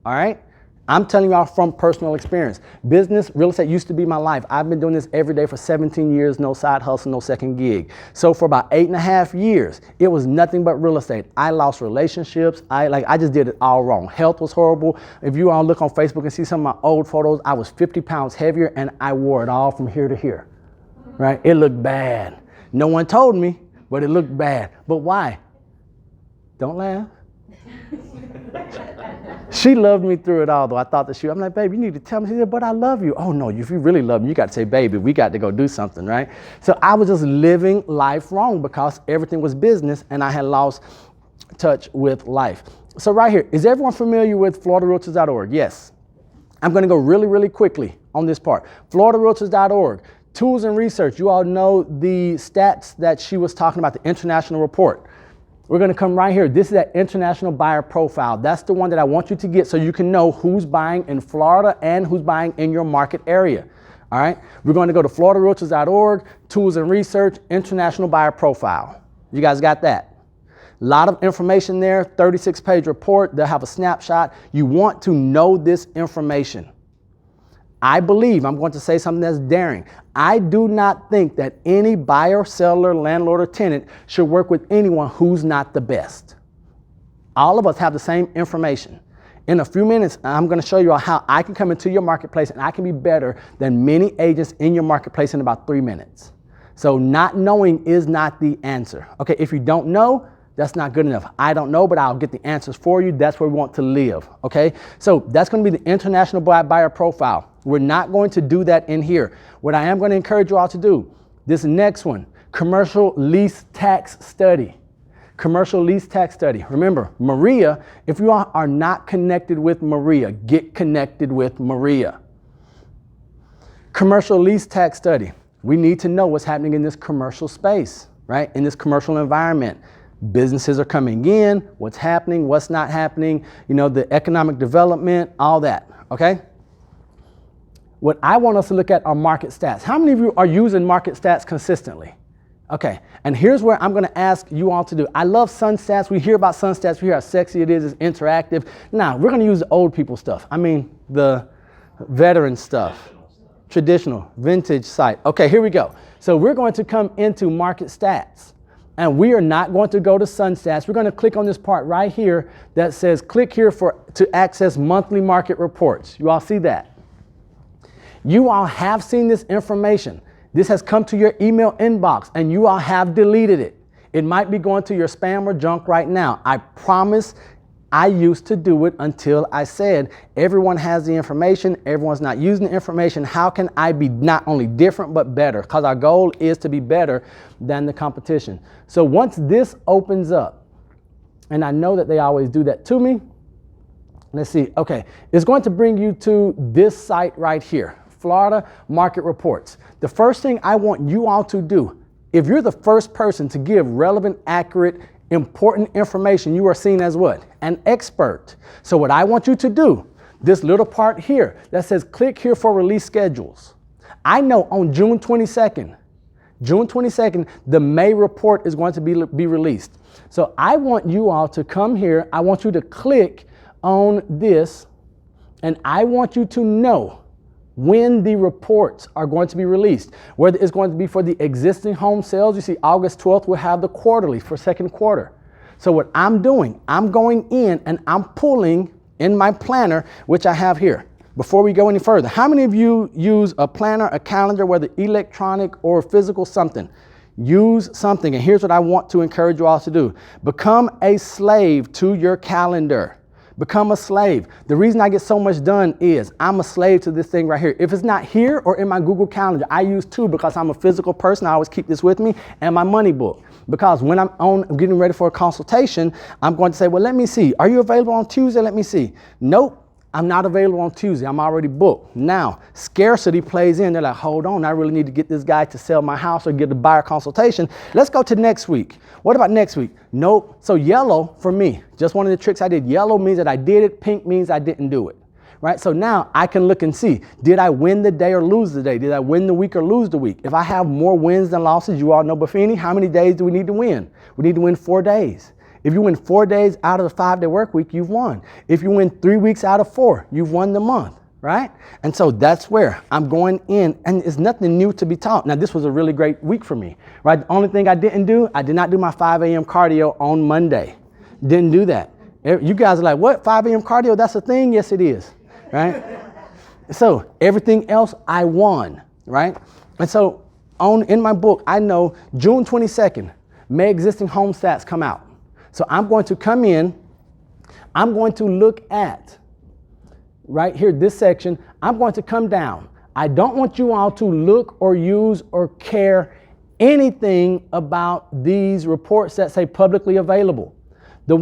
All right? I'm telling y'all from personal experience. Business, real estate used to be my life. I've been doing this every day for 17 years, no side hustle, no second gig. So for about 8.5 years, it was nothing but real estate. I lost relationships. I just did it all wrong. Health was horrible. If you all look on Facebook and see some of my old photos, I was 50 pounds heavier and I wore it all from here to here. Right? It looked bad. No one told me. But it looked bad. But why? Don't laugh. She loved me through it all, though. I thought that I'm like, babe, you need to tell me. She said, but I love you. Oh, no, if you really love me, you got to say, baby, we got to go do something, right? So I was just living life wrong because everything was business and I had lost touch with life. So right here, is everyone familiar with FloridaRealtors.org? Yes. I'm going to go really, really quickly on this part. FloridaRealtors.org. Tools and research. You all know the stats that she was talking about, the international report. We're going to come right here. This is that international buyer profile. That's the one that I want you to get so you can know who's buying in Florida and who's buying in your market area. All right. We're going to go to FloridaRealtors.org, tools and research, international buyer profile. You guys got that? A lot of information there, 36-page report. They'll have a snapshot. You want to know this information. I believe, I'm going to say something that's daring. I do not think that any buyer, seller, landlord, or tenant should work with anyone who's not the best. All of us have the same information. In a few minutes, I'm going to show you how I can come into your marketplace and I can be better than many agents in your marketplace in about 3 minutes. So not knowing is not the answer. Okay, if you don't know, that's not good enough. I don't know, but I'll get the answers for you. That's where we want to live, okay? So that's going to be the international buyer profile. We're not going to do that in here. What I am going to encourage you all to do, this next one, commercial lease tax study. Commercial lease tax study. Remember, Maria, if you are not connected with Maria, get connected with Maria. Commercial lease tax study. We need to know what's happening in this commercial space, right? In this commercial environment. Businesses are coming in, what's happening, what's not happening, you know, the economic development, all that, okay? What I want us to look at are market stats. How many of you are using market stats consistently? Okay, and here's where I'm gonna ask you all to do. I love Sun Stats. We hear about Sun Stats. We hear how sexy it is. It's interactive. Now, we're gonna use the old people stuff. I mean, the veteran stuff. Traditional, vintage site. Okay, here we go. So we're going to come into market stats. And we are not going to go to Sun Stats. We're going to click on this part right here that says click here to access monthly market reports. You all see that? You all have seen this information. This has come to your email inbox and you all have deleted it. It might be going to your spam or junk right now. I promise I used to do it until I said everyone has the information, everyone's not using the information. How can I be not only different but better? Because our goal is to be better than the competition. So once this opens up, and I know that they always do that to me, let's see, okay, it's going to bring you to this site right here, Florida Market Reports. The first thing I want you all to do, if you're the first person to give relevant, accurate, important information, you are seen as what? An expert. So what I want you to do, this little part here that says click here for release schedules. I know on June 22nd, the May report is going to be released. So I want you all to come here. I want you to click on this and I want you to know when the reports are going to be released, whether it's going to be for the existing home sales. You see, August 12th, we'll have the quarterly for second quarter. So what I'm doing, I'm going in and I'm pulling in my planner, which I have here. Before we go any further, how many of you use a planner, a calendar, whether electronic or physical, something? Use something, and here's what I want to encourage you all to do. Become a slave to your calendar. Become a slave. The reason I get so much done is I'm a slave to this thing right here. If it's not here or in my Google Calendar, I use two because I'm a physical person. I always keep this with me, and my money book. Because when I'm getting ready for a consultation, I'm going to say, well, let me see. Are you available on Tuesday? Let me see. Nope. I'm not available on Tuesday. I'm already booked. Now, scarcity plays in. They're like, hold on, I really need to get this guy to sell my house or get a buyer consultation. Let's go to next week. What about next week? Nope. So yellow for me, just one of the tricks I did. Yellow means that I did it. Pink means I didn't do it. Right? So now I can look and see, did I win the day or lose the day? Did I win the week or lose the week? If I have more wins than losses, you all know Buffini, how many days do we need to win? We need to win 4 days. If you win 4 days out of the 5-day work week, you've won. If you win 3 weeks out of 4, you've won the month, right? And so that's where I'm going in, and it's nothing new to be taught. Now, this was a really great week for me, right? The only thing I didn't do, I did not do my 5 a.m. cardio on Monday. Didn't do that. You guys are like, what, 5 a.m. cardio? That's a thing? Yes, it is, right? So everything else I won, right? And so in my book, I know June 22nd, May existing home stats come out. So I'm going to come in, I'm going to look at, right here, this section, I'm going to come down. I don't want you all to look or use or care anything about these reports that say publicly available. The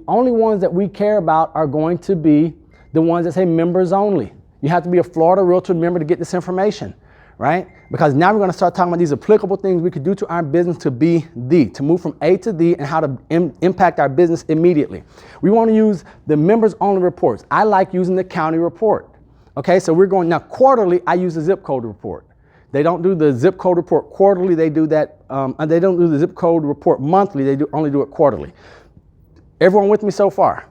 only ones that we care about are going to be the ones that say members only. You have to be a Florida Realtor member to get this information, right? Because now we're going to start talking about these applicable things we could do to our business to be to move from A to D, and how to impact our business immediately. We want to use the members only reports. I like using the county report. Okay, so we're going now quarterly. I use the zip code report. They don't do the zip code report quarterly. They do that. They don't do the zip code report monthly. They only do it quarterly. Everyone with me so far?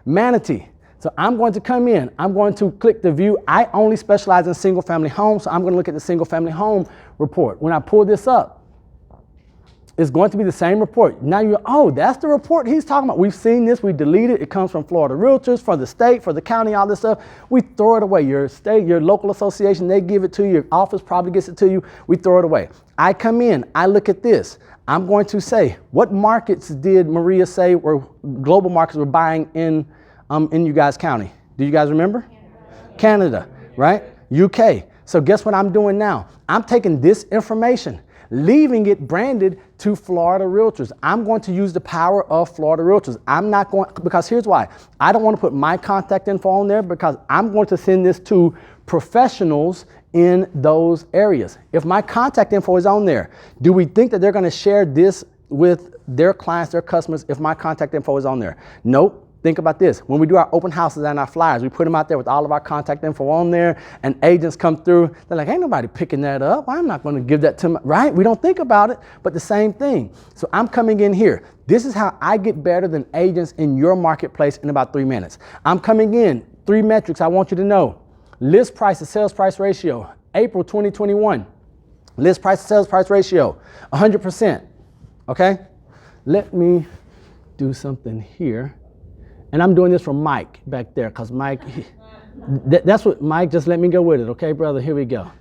Manatee. So I'm going to come in, I'm going to click the view. I only specialize in single family homes, so I'm going to look at the single family home report. When I pull this up, it's going to be the same report. Now oh, that's the report he's talking about. We've seen this, we deleted it. It comes from Florida Realtors, for the state, for the county, all this stuff. We throw it away. Your state, your local association, they give it to you. Your office probably gets it to you. We throw it away. I come in, I look at this. I'm going to say, what markets did Maria say or global markets were buying in you guys' county? Do you guys remember? Canada, right? UK. So guess what I'm doing now? I'm taking this information, leaving it branded to Florida Realtors. I'm going to use the power of Florida Realtors. I'm not going, because here's why. I don't want to put my contact info on there, because I'm going to send this to professionals in those areas. If my contact info is on there, do we think that they're going to share this with their clients, their customers, if my contact info is on there? Nope. Think about this. When we do our open houses and our flyers, we put them out there with all of our contact info on there, and agents come through. They're like, ain't nobody picking that up. I'm not going to give that to my, right? We don't think about it, but the same thing. So I'm coming in here. This is how I get better than agents in your marketplace in about 3 minutes. I'm coming in, 3 metrics I want you to know. List price to sales price ratio, April 2021. List price to sales price ratio, 100%. Okay? Let me do something here. And I'm doing this for Mike back there, because Mike, that's what Mike, just let me go with it. Okay, brother, here we go.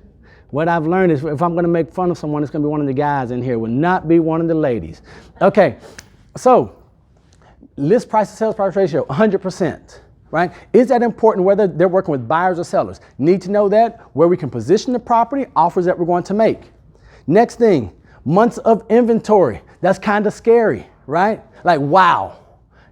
What I've learned is if I'm going to make fun of someone, it's going to be one of the guys in here. It will not be one of the ladies. Okay, so list price to sales price ratio, 100%. Right? Is that important whether they're working with buyers or sellers? Need to know that, where we can position the property, offers that we're going to make. Next thing, months of inventory. That's kind of scary, right? Like, wow.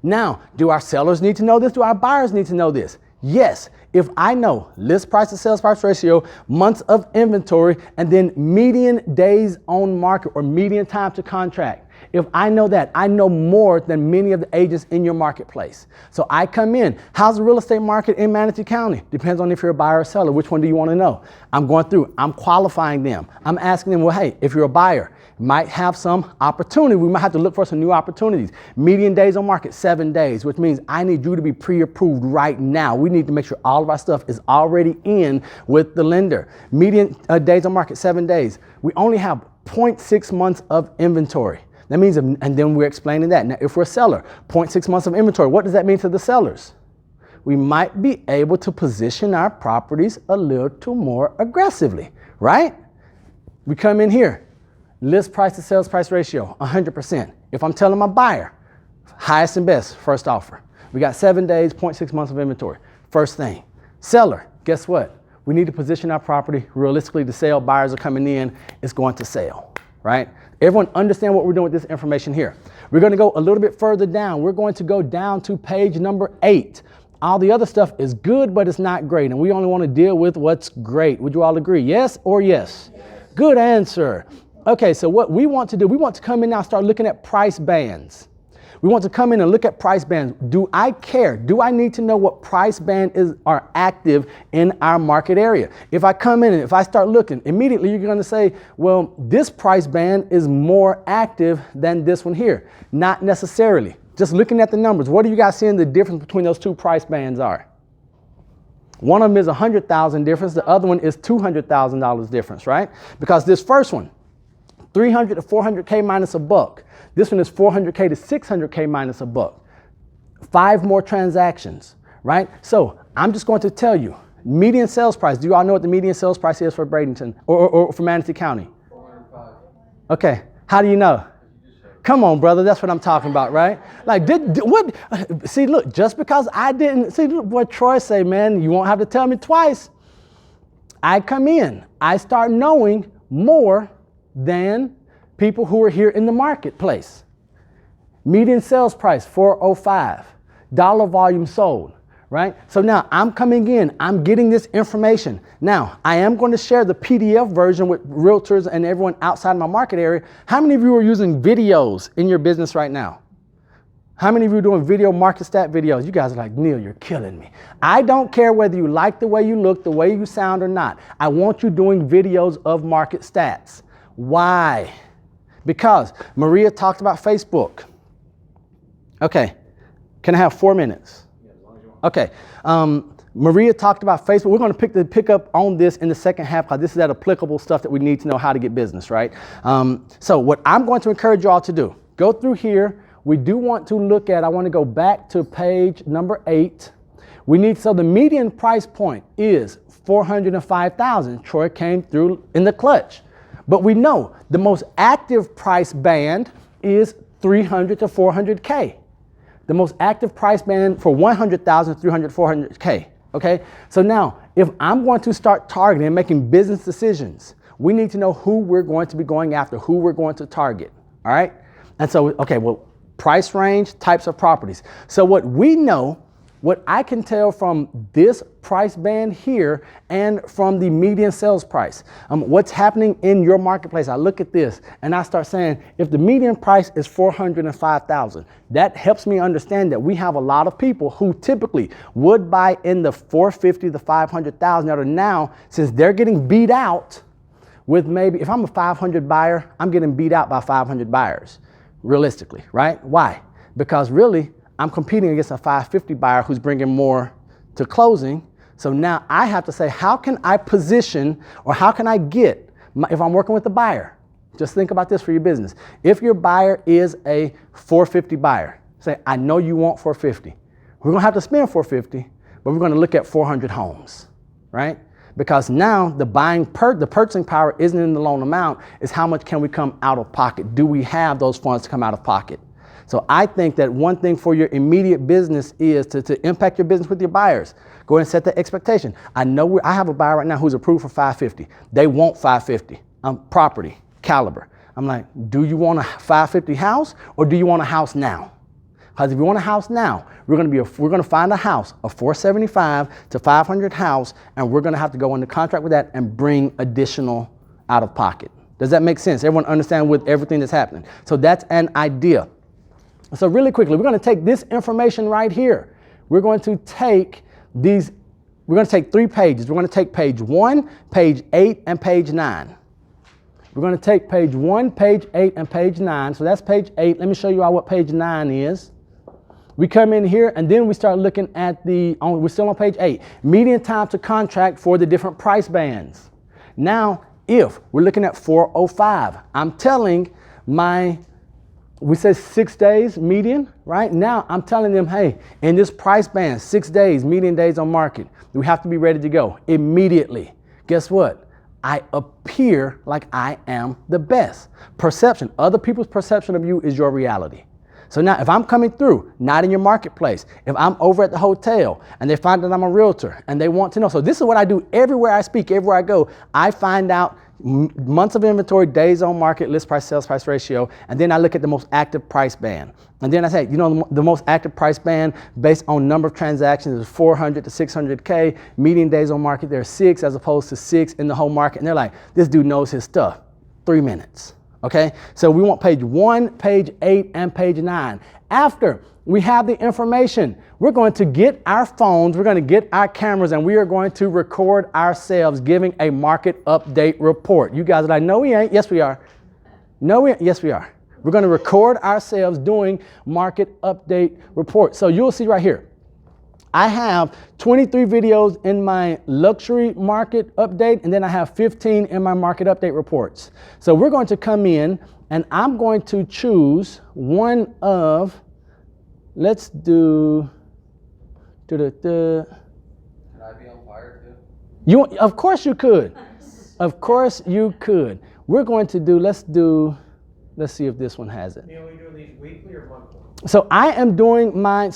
Now, do our sellers need to know this? Do our buyers need to know this? Yes. If I know list price to sales price ratio, months of inventory, and then median days on market or median time to contract. If I know that, I know more than many of the agents in your marketplace. So I come in. How's the real estate market in Manatee County? Depends on if you're a buyer or seller. Which one do you want to know? I'm going through. I'm qualifying them. I'm asking them, well, hey, if you're a buyer, might have some opportunity. We might have to look for some new opportunities. Median days on market, 7 days, which means I need you to be pre-approved right now. We need to make sure all of our stuff is already in with the lender. Median days on market, 7 days. We only have 0.6 months of inventory. That means, and then we're explaining that. Now, if we're a seller, 0.6 months of inventory, what does that mean to the sellers? We might be able to position our properties a little more aggressively, right? We come in here, list price to sales price ratio, 100%. If I'm telling my buyer, highest and best, first offer. We got 7 days, 0.6 months of inventory. First thing. Seller, guess what? We need to position our property realistically to sell. Buyers are coming in, it's going to sell. right? Everyone understand what we're doing with this information here. We're going to go a little bit further down. We're going to go down to page number 8. All the other stuff is good, but it's not great. And we only want to deal with what's great. Would you all agree? Yes or yes? Yes. Good answer. Okay, so what we want to do, we want to come in now and start looking at price bands. We want to come in and look at price bands. Do I care? Do I need to know what price band are active in our market area? If I come in and if I start looking, immediately you're going to say, well, this price band is more active than this one here. Not necessarily. Just looking at the numbers, what are you guys seeing the difference between those two price bands are? One of them is $100,000 difference. The other one is $200,000 difference, right? Because this first one, 300 to 400K minus a buck. This one is 400K to 600K minus a buck. 5 more transactions, right? So I'm just going to tell you, median sales price. Do you all know what the median sales price is for Bradenton or for Manatee County? 405. Okay, how do you know? Come on, brother, that's what I'm talking about, right? Like, what? See, look, just because I didn't, see what Troy say, man, you won't have to tell me twice. I come in, I start knowing more than people who are here in the marketplace. Median sales price, 405. Dollar volume sold, right? So now I'm coming in, I'm getting this information. Now, I am going to share the PDF version with realtors and everyone outside my market area. How many of you are using videos in your business right now? How many of you are doing video market stat videos? You guys are like, Neal, you're killing me. I don't care whether you like the way you look, the way you sound or not. I want you doing videos of market stats. Why? Because Maria talked about Facebook. Okay, can I have 4 minutes? Yeah, as long as you want. Okay, Maria talked about Facebook. We're going to pick up on this in the second half because this is that applicable stuff that we need to know how to get business, right? So what I'm going to encourage you all to do, go through here. We do want to look at, I want to go back to page number 8. So the median price point is $405,000. Troy came through in the clutch. But we know the most active price band is 300 to 400K. The most active price band for 100,000, 300, 400K. Okay. So now, if I'm going to start targeting and making business decisions, we need to know who we're going to be going after, who we're going to target. All right. And so, okay, well, price range, types of properties. So what we know, what I can tell from this price band here and from the median sales price, what's happening in your marketplace. I look at this and I start saying, if the median price is $405,000, that helps me understand that we have a lot of people who typically would buy in the $450,000 to $500,000 that are now, since they're getting beat out with maybe, if I'm a 500 buyer, I'm getting beat out by 500 buyers, realistically, right? Why? Because really, I'm competing against a 550 buyer who's bringing more to closing. So now I have to say, how can I position or how can I get, if I'm working with a buyer, just think about this for your business. If your buyer is a 450 buyer, say, I know you want 450. We're going to have to spend 450, but we're going to look at 400 homes, right? Because now the purchasing power isn't in the loan amount, it's how much can we come out of pocket? Do we have those funds to come out of pocket? So I think that one thing for your immediate business is to impact your business with your buyers. Go ahead and set the expectation. I know I have a buyer right now who's approved for 550. They want 550. Property, caliber. I'm like, do you want a 550 house or do you want a house now? Because if you want a house now, we're going to find a house, a 475 to 500 house, and we're going to have to go into contract with that and bring additional out of pocket. Does that make sense? Everyone understand with everything that's happening? So that's an idea. So really quickly, we're going to take this information right here. We're going to take 3 pages. We're going to take page 1, page 8, and page 9. We're going to take page 1, page 8, and page 9. So that's page 8. Let me show you all what page 9 is. We come in here and then we start looking at we're still on page 8, median time to contract for the different price bands. Now, if we're looking at 405, I'm telling we said 6 days median, right? Now I'm telling them, hey, in this price band, 6 days, median days on market, we have to be ready to go immediately. Guess what? I appear like I am the best. Perception, other people's perception of you is your reality. So now if I'm coming through, not in your marketplace, if I'm over at the hotel and they find that I'm a realtor and they want to know. So this is what I do everywhere I speak, everywhere I go. I find out months of inventory, days on market, list price, sales price ratio, and then I look at the most active price band. And then I say, you know, the most active price band based on number of transactions is 400 to 600K. Median days on market, there's 6 as opposed to 6 in the whole market. And they're like, this dude knows his stuff. 3 minutes, okay? So we want page 1, page 8, and page 9. After we have the information, we're going to get our phones, we're going to get our cameras, and we are going to record ourselves giving a market update report. You guys are like, no, we ain't. Yes, we are. No, yes, we are. We're going to record ourselves doing market update report. So you'll see right here, I have 23 videos in my luxury market update, and then I have 15 in my market update reports. So we're going to come in, and I'm going to choose one of, let's do, Can I be on fire too? you, of course you could. Of course you could. We're going to do, let's see if this one has it. Neal, are we doing these weekly or monthly? So I am doing mine,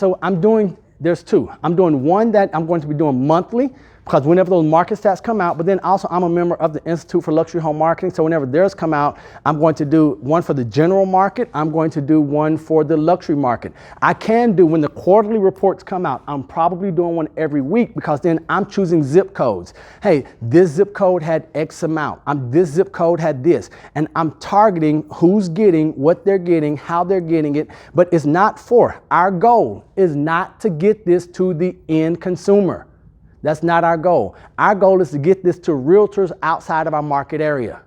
there's 2. I'm doing one that I'm going to be doing monthly, because whenever those market stats come out, but then also I'm a member of the Institute for Luxury Home Marketing, so whenever theirs come out, I'm going to do one for the general market, I'm going to do one for the luxury market. I can do, when the quarterly reports come out, I'm probably doing one every week, because then I'm choosing zip codes. Hey, this zip code had X amount, this zip code had this, and I'm targeting who's getting, what they're getting, how they're getting it, but it's not for, our goal is not to get this to the end consumer. That's not our goal. Our goal is to get this to realtors outside of our market area.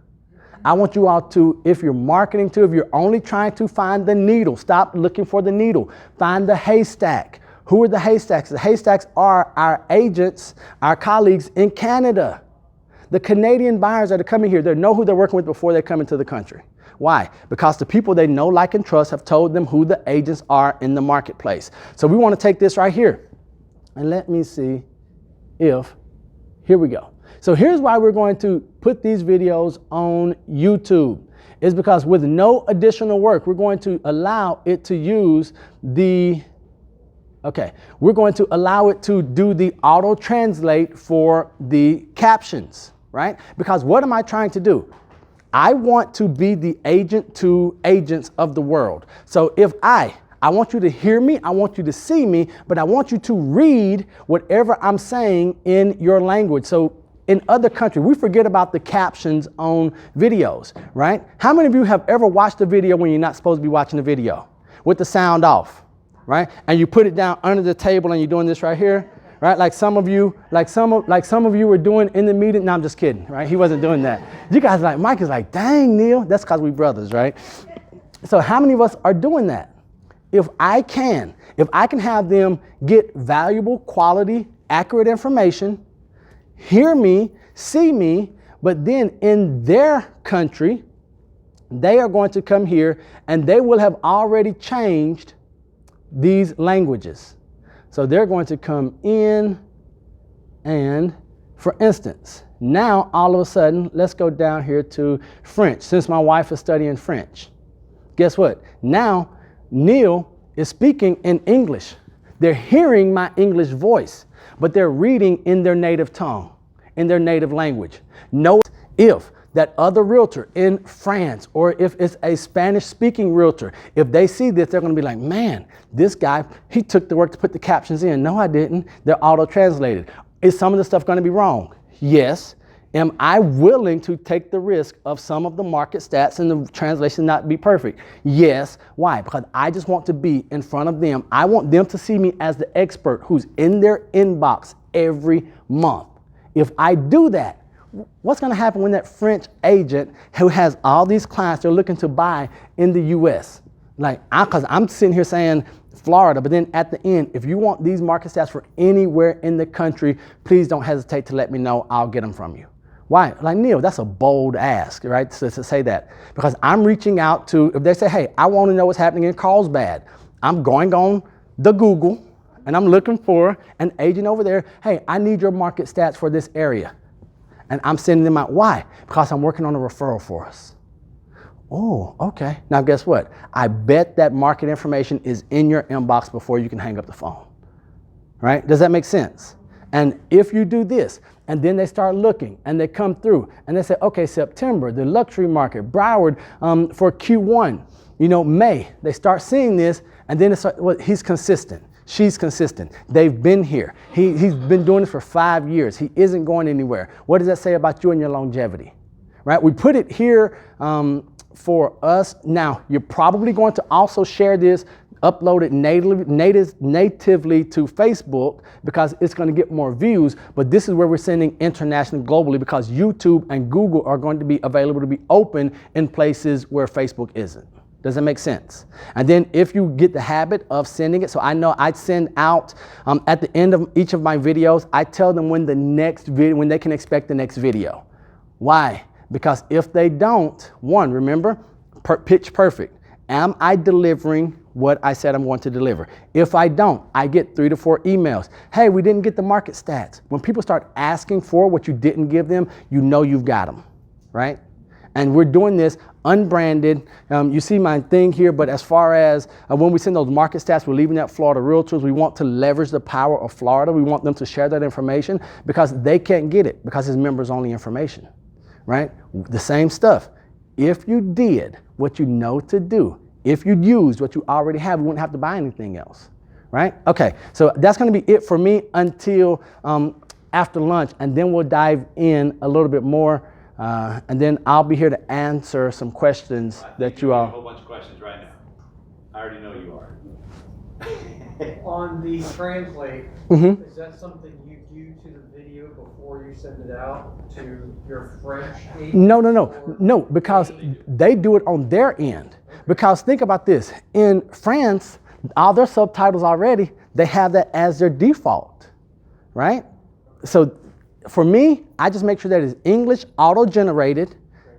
I want you all to, if you're marketing to, if you're only trying to find the needle, stop looking for the needle. Find the haystack. Who are the haystacks? The haystacks are our agents, our colleagues in Canada. The Canadian buyers that are coming here, they know who they're working with before they come into the country. Why? Because the people they know, like, and trust have told them who the agents are in the marketplace. So we want to take this right here. And let me see. Here we go. So here's why we're going to put these videos on YouTube. Is because with no additional work, we're going to allow it to use we're going to allow it to do the auto translate for the captions, right? Because what am I trying to do? I want to be the agent to agents of the world. So if I want you to hear me, I want you to see me, but I want you to read whatever I'm saying in your language. So in other countries, we forget about the captions on videos, right? How many of you have ever watched a video when you're not supposed to be watching the video with the sound off, right? And you put it down under the table and you're doing this right here, right? Like some of you were doing in the meeting. No, I'm just kidding, right? He wasn't doing that. You guys like, Mike is like, dang, Neal, that's because we brothers, right? So how many of us are doing that? If I can have them get valuable, quality, accurate information, hear me, see me, but then in their country, they are going to come here and they will have already changed these languages. So they're going to come in and, for instance, now all of a sudden, let's go down here to French, since my wife is studying French. Guess what? Now, Neal is speaking in English. They're hearing my English voice, but they're reading in their native tongue, in their native language. Note if that other realtor in France, or if it's a Spanish-speaking realtor, if they see this, they're going to be like, man, this guy, he took the work to put the captions in. No, I didn't. They're auto-translated. Is some of the stuff going to be wrong? Yes. Am I willing to take the risk of some of the market stats and the translation not be perfect? Yes. Why? Because I just want to be in front of them. I want them to see me as the expert who's in their inbox every month. If I do that, what's going to happen when that French agent who has all these clients they're looking to buy in the U.S.? Because I'm sitting here saying Florida, but then at the end, if you want these market stats for anywhere in the country, please don't hesitate to let me know. I'll get them from you. Why? Like, Neal, that's a bold ask, right, to say that. Because I'm reaching out to, if they say, hey, I want to know what's happening in Carlsbad, I'm going on the Google, and I'm looking for an agent over there. Hey, I need your market stats for this area. And I'm sending them out. Why? Because I'm working on a referral for us. Oh, okay. Now, guess what? I bet that market information is in your inbox before you can hang up the phone, right? Does that make sense? And if you do this, and then they start looking and they come through and they say, okay, September, the luxury market, Broward for Q1, May, they start seeing this, and then he's consistent. She's consistent. They've been here. He's been doing this for 5 years. He isn't going anywhere. What does that say about you and your longevity? Right? We put it here for us. Now, you're probably going to also share this, upload it natively to Facebook because it's going to get more views. But this is where we're sending internationally, globally, because YouTube and Google are going to be available to be open in places where Facebook isn't. Does that make sense? And then if you get the habit of sending it, so I know I send out at the end of each of my videos, I tell them when they can expect the next video. Why? Because if they don't, one, remember, pitch perfect. Am I delivering what I said I'm going to deliver? If I don't, I get 3 to 4 emails. Hey, we didn't get the market stats. When people start asking for what you didn't give them, you know you've got them, right? And we're doing this unbranded. You see my thing here, but as far as when we send those market stats, we're leaving that Florida Realtors. We want to leverage the power of Florida. We want them to share that information because they can't get it because it's members only information, right? The same stuff. If you did what you know to do, if you used what you already have, you wouldn't have to buy anything else, right? Okay, so that's going to be it for me until after lunch, and then we'll dive in a little bit more. And then I'll be here to answer some questions that you all. A whole bunch of questions right now. I already know you are. On the translate, Mm-hmm. is that something you do to the video before you send it out to your French agent? No, because they do it on their end. Because think about this, in France, all their subtitles already, they have that as their default, right? So for me, I just make sure that it's English auto-generated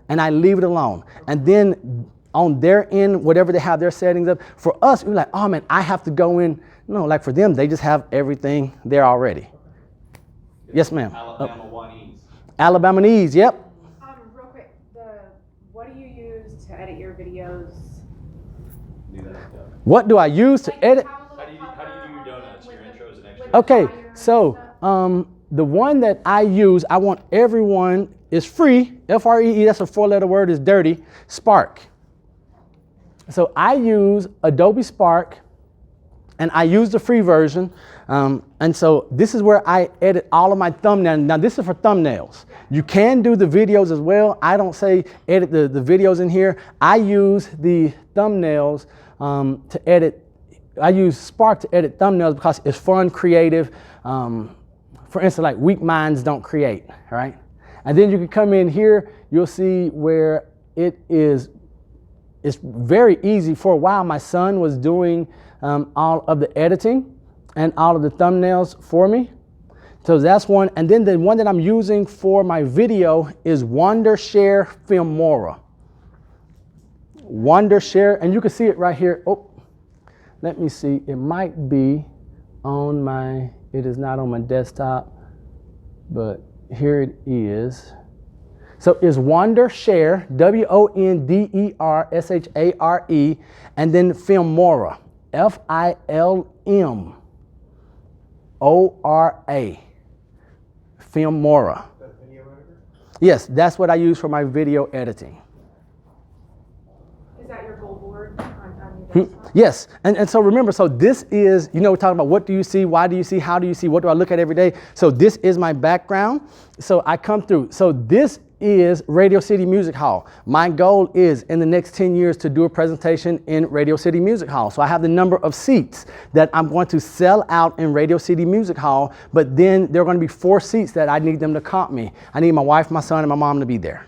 and I leave it alone. And then on their end, whatever they have their settings up, for us, we're like, oh man, I have to go in. No, like for them, they just have everything there already. Yes, ma'am. Alabama One E's. Alabama Ease, yep. Real quick, what do you use to edit your videos? Do that stuff. What do I use to edit? How do you do your donuts, your intros and extras? Okay, so the one that I use, I want everyone, is free, F-R-E-E, that's a 4-letter word, is dirty, Spark. So I use Adobe Spark, and I use the free version. And so this is where I edit all of my thumbnails. Now this is for thumbnails. You can do the videos as well. I don't say edit the videos in here. I use the thumbnails to edit. I use Spark to edit thumbnails because it's fun, creative. For instance, like weak minds don't create, right? And then you can come in here, you'll see where it's very easy. For a while, my son was doing all of the editing and all of the thumbnails for me. So that's one. And then the one that I'm using for my video is Wondershare Filmora. Wondershare, and you can see it right here. Oh, let me see. It might be on my, it is not on my desktop, but here it is. So it's Wondershare, W-O-N-D-E-R-S-H-A-R-E, and then Filmora, F-I-L-M-O-R-A, Filmora. Yes, that's what I use for my video editing. Is that your goal board on your desktop? Yes, and so remember, so this is, we're talking about what do you see, why do you see, how do you see, what do I look at every day? So this is my background. So I come through. So this is Radio City Music Hall. My goal is in the next 10 years to do a presentation in Radio City Music Hall. So I have the number of seats that I'm going to sell out in Radio City Music Hall, but then there are going to be 4 seats that I need them to comp me. I need my wife, my son, and my mom to be there.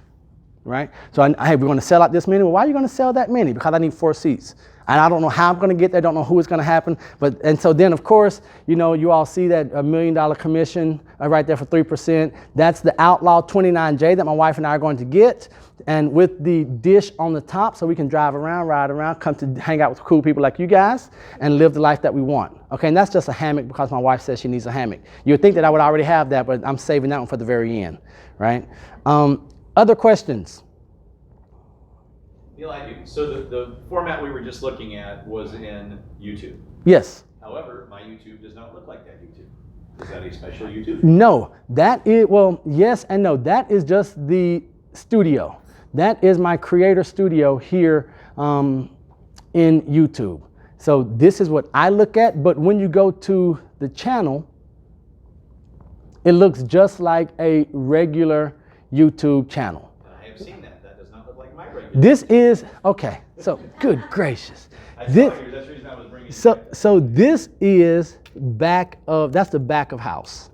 Right? So hey, we're going to sell out this many. Well, why are you going to sell that many? Because I need 4 seats. And I don't know how I'm going to get there. I don't know who it's going to happen. And so then, of course, you all see that $1 million commission right there for 3%. That's the Outlaw 29J that my wife and I are going to get. And with the dish on the top so we can drive around, ride around, come to hang out with cool people like you guys and live the life that we want. Okay, and that's just a hammock because my wife says she needs a hammock. You would think that I would already have that, but I'm saving that one for the very end, right? Other questions? Neal, I do. So the format we were just looking at was in YouTube. Yes. However, my YouTube does not look like that YouTube. Is that a special YouTube? No, that is, well, yes and no. That is just the studio. That is my creator studio here in YouTube. So this is what I look at, but when you go to the channel, it looks just like a regular YouTube channel. I have seen that. That does not look like my regular. This is, okay, so good gracious. I This, saw you. That's the reason I was bringing it so, back. so this is that's the back of house.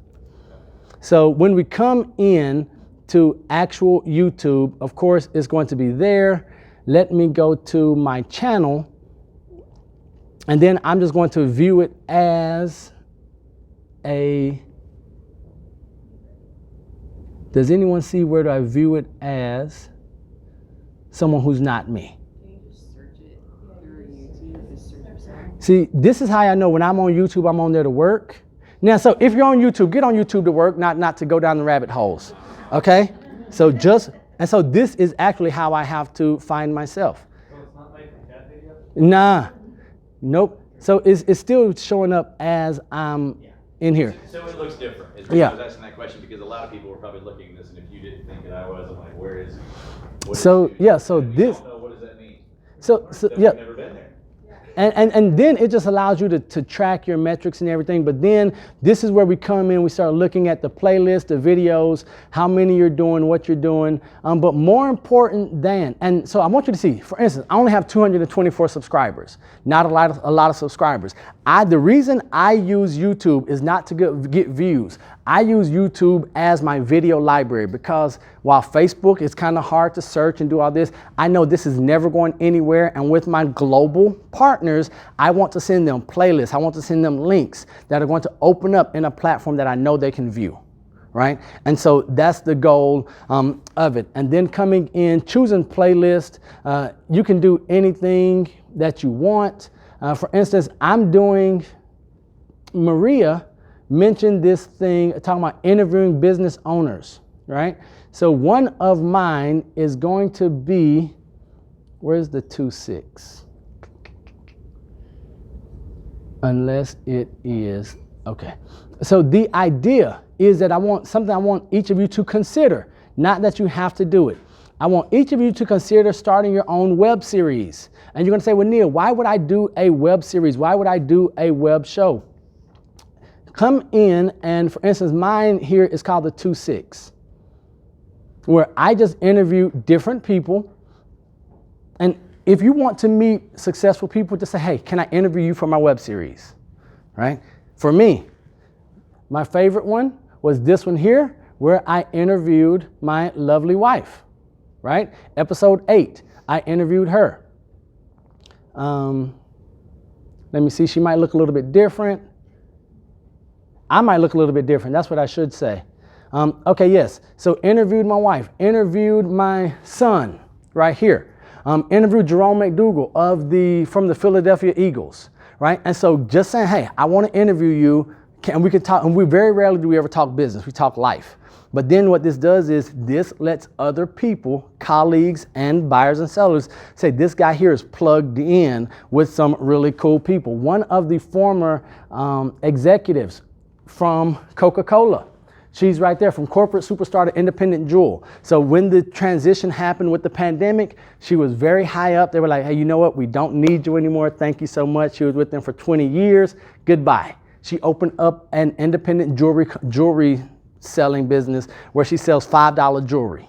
So when we come in to actual YouTube, of course, it's going to be there. Let me go to my channel, and then I'm just going to view it as a, does anyone see where do I view it as someone who's not me? Can you just search it through YouTube? Just search yourself. See, this is how I know when I'm on YouTube, I'm on there to work. Now, so if you're on YouTube, get on YouTube to work, not to go down the rabbit holes, okay? So so this is actually how I have to find myself. So it's not like a cat video? Nah, nope. So it's still showing up as I'm in here. So it looks different. It's Yeah. I was asking that question because a lot of people were probably looking at this, and if you didn't think that I was, I'm like, where is it? What is So, it? yeah, so And we this- don't know, what does that mean? So That yeah. we've never been there. And then it just allows you to track your metrics and everything. But then this is where we come in. We start looking at the playlist, the videos, how many you're doing, what you're doing. But more important than, and so I want you to see, for instance, I only have 224 subscribers, not a lot of subscribers. The reason I use YouTube is not to get views. I use YouTube as my video library because while Facebook is kind of hard to search and do all this, I know this is never going anywhere. And with my global partners, I want to send them playlists. I want to send them links that are going to open up in a platform that I know they can view, right? And so that's the goal of it. And then coming in, choosing playlist, you can do anything that you want. For instance, I'm doing, Maria mentioned this thing, talking about interviewing business owners, right? So one of mine is going to be, where's the 2.6? Unless it is, okay. So the idea is that I want each of you to consider, not that you have to do it. I want each of you to consider starting your own web series. And you're gonna say, well, Neal, why would I do a web series? Why would I do a web show? Come in, and for instance, mine here is called the 2.6, where I just interview different people. And if you want to meet successful people, just say, hey, can I interview you for my web series, right? For me, my favorite one was this one here, where I interviewed my lovely wife, right? Episode 8, I interviewed her. Let me see, she might look a little bit different. I might look a little bit different, that's what I should say. Okay, yes, so interviewed my wife, interviewed my son right here. Interviewed Jerome McDougal from the Philadelphia Eagles, right? And so just saying, hey, I want to interview you, and we can talk, and we very rarely do we ever talk business, we talk life. But then what this does is this lets other people, colleagues and buyers and sellers say this guy here is plugged in with some really cool people. One of the former executives from Coca-Cola, she's right there, from corporate superstar to independent jewel. So when the transition happened with the pandemic, she was very high up. They were like, hey, you know what? We don't need you anymore. Thank you so much. She was with them for 20 years. Goodbye. She opened up an independent jewelry selling business where she sells $5 jewelry,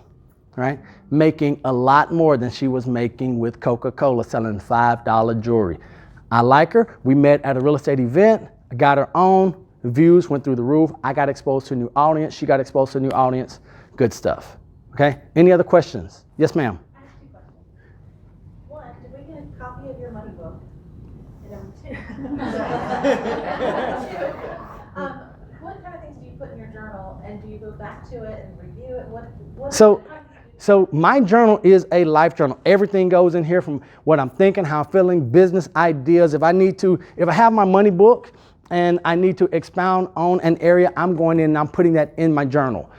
right? Making a lot more than she was making with Coca-Cola, selling $5 jewelry. I like her. We met at a real estate event. I got her on. The views went through the roof. I got exposed to a new audience. She got exposed to a new audience. Good stuff. Okay? Any other questions? Yes, ma'am. I have 2 questions. One, did we get a copy of your money book? And number 2, what kind of things do you put in your journal, and do you go back to it and review it? What So my journal is a life journal. Everything goes in here, from what I'm thinking, how I'm feeling, business ideas. If I have my money book and I need to expound on an area, I'm going in and I'm putting that in my journal.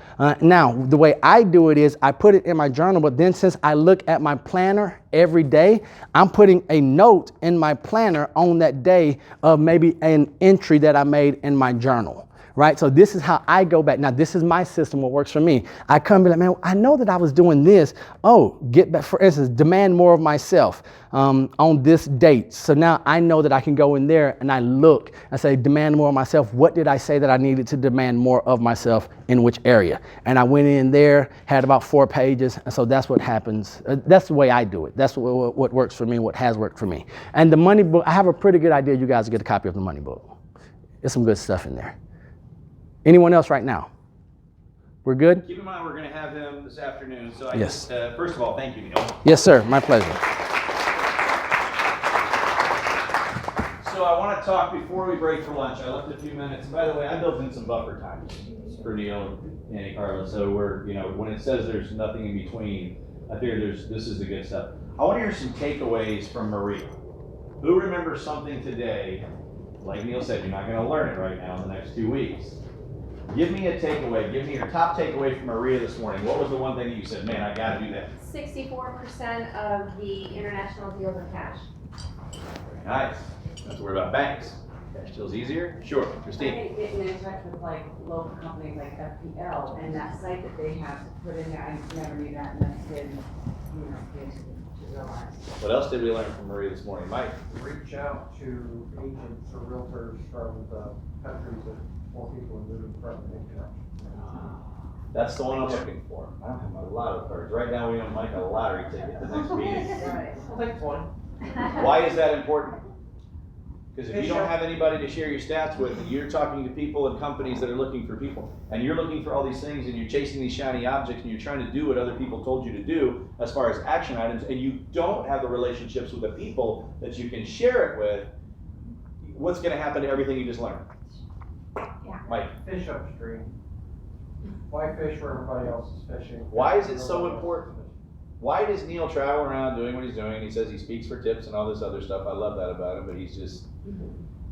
Now, the way I do it is I put it in my journal, but then since I look at my planner every day, I'm putting a note in my planner on that day of maybe an entry that I made in my journal, right? So this is how I go back. Now, this is my system, what works for me. I come and be like, man, I know that I was doing this. Oh, get back, for instance, demand more of myself on this date. So now I know that I can go in there and I look, I say, demand more of myself. What did I say that I needed to demand more of myself in which area? And I went in there, had about 4 pages. And so that's what happens. That's the way I do it. That's what works for me, what has worked for me. And the money book, I have a pretty good idea you guys will get a copy of the money book. There's some good stuff in there. Anyone else right now? We're good? Keep in mind, we're gonna have him this afternoon, so Yes. first of all, thank you, Neal. Yes, sir, my pleasure. So I wanna talk before we break for lunch. I left a few minutes. By the way, I built in some buffer time for Neal and Annie Carla, so we're, when it says there's nothing in between, I figure this is the good stuff. I wanna hear some takeaways from Maria. Who remembers something today? Like Neal said, you're not going to learn it right now in the next 2 weeks. Give me a takeaway. Give me your top takeaway from Maria this morning. What was the one thing that you said, man, I got to do that? 64% of the international deals are cash. Very nice. Don't have to worry about banks. Cash deals easier? Sure. I Christine? think getting in touch with like local companies like FPL and that site that they have to put in there, I never knew that, and that's been, good to realize. What else did we learn from Maria this morning? Mike? Reach out to agents or realtors from the countries that more people are moving from than income. That's the one I'm looking for. I don't have my lotto cards. Right now, we owe Mike a lottery ticket the next meeting. Right. I'll take one. Why is that important? Because if you don't have anybody to share your stats with, and you're talking to people and companies that are looking for people, and you're looking for all these things, and you're chasing these shiny objects, and you're trying to do what other people told you to do as far as action items, and you don't have the relationships with the people that you can share it with, what's going to happen to everything you just learned? Yeah. Mike, Fish upstream. Why fish where everybody else is fishing? Why is it so important? Why does Neal travel around doing what he's doing? He says he speaks for tips and all this other stuff. I love that about him, but he's just,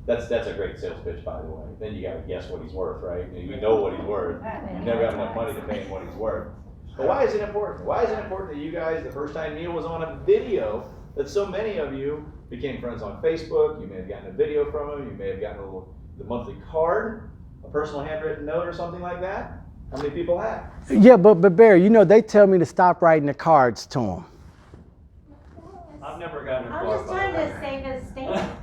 that's a great sales pitch, by the way. Then you gotta guess what he's worth, right? You know what he's worth. You never have enough money to pay him what he's worth. But why is it important? Why is it important that you guys, the first time Neal was on a video, that so many of you became friends on Facebook, you may have gotten a video from him, you may have gotten the monthly card, a personal handwritten note or something like that? How many people have? Yeah, but Barry, they tell me to stop writing the cards to them. I've never gotten a I'm card. just trying to save his stamp.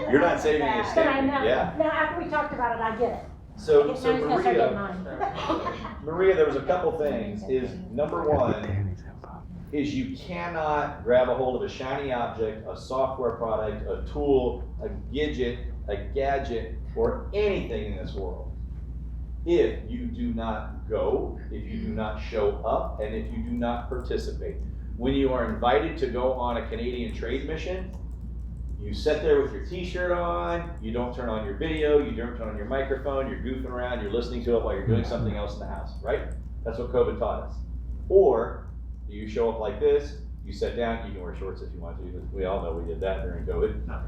You're not saving his But I stamp, know, yeah. now after we talked about it, I get it. So Now he's gonna start getting mine. Maria, there was a couple things. Is number one, is you cannot grab a hold of a shiny object, a software product, a tool, a gadget, or anything in this world, if you do not go, if you do not show up, and if you do not participate. When you are invited to go on a Canadian trade mission, you sit there with your t-shirt on, you don't turn on your video, you don't turn on your microphone, you're goofing around, you're listening to it while you're doing something else in the house, right? That's what COVID taught us. Or you show up like this, you sit down, you can wear shorts if you want to, we all know we did that during COVID.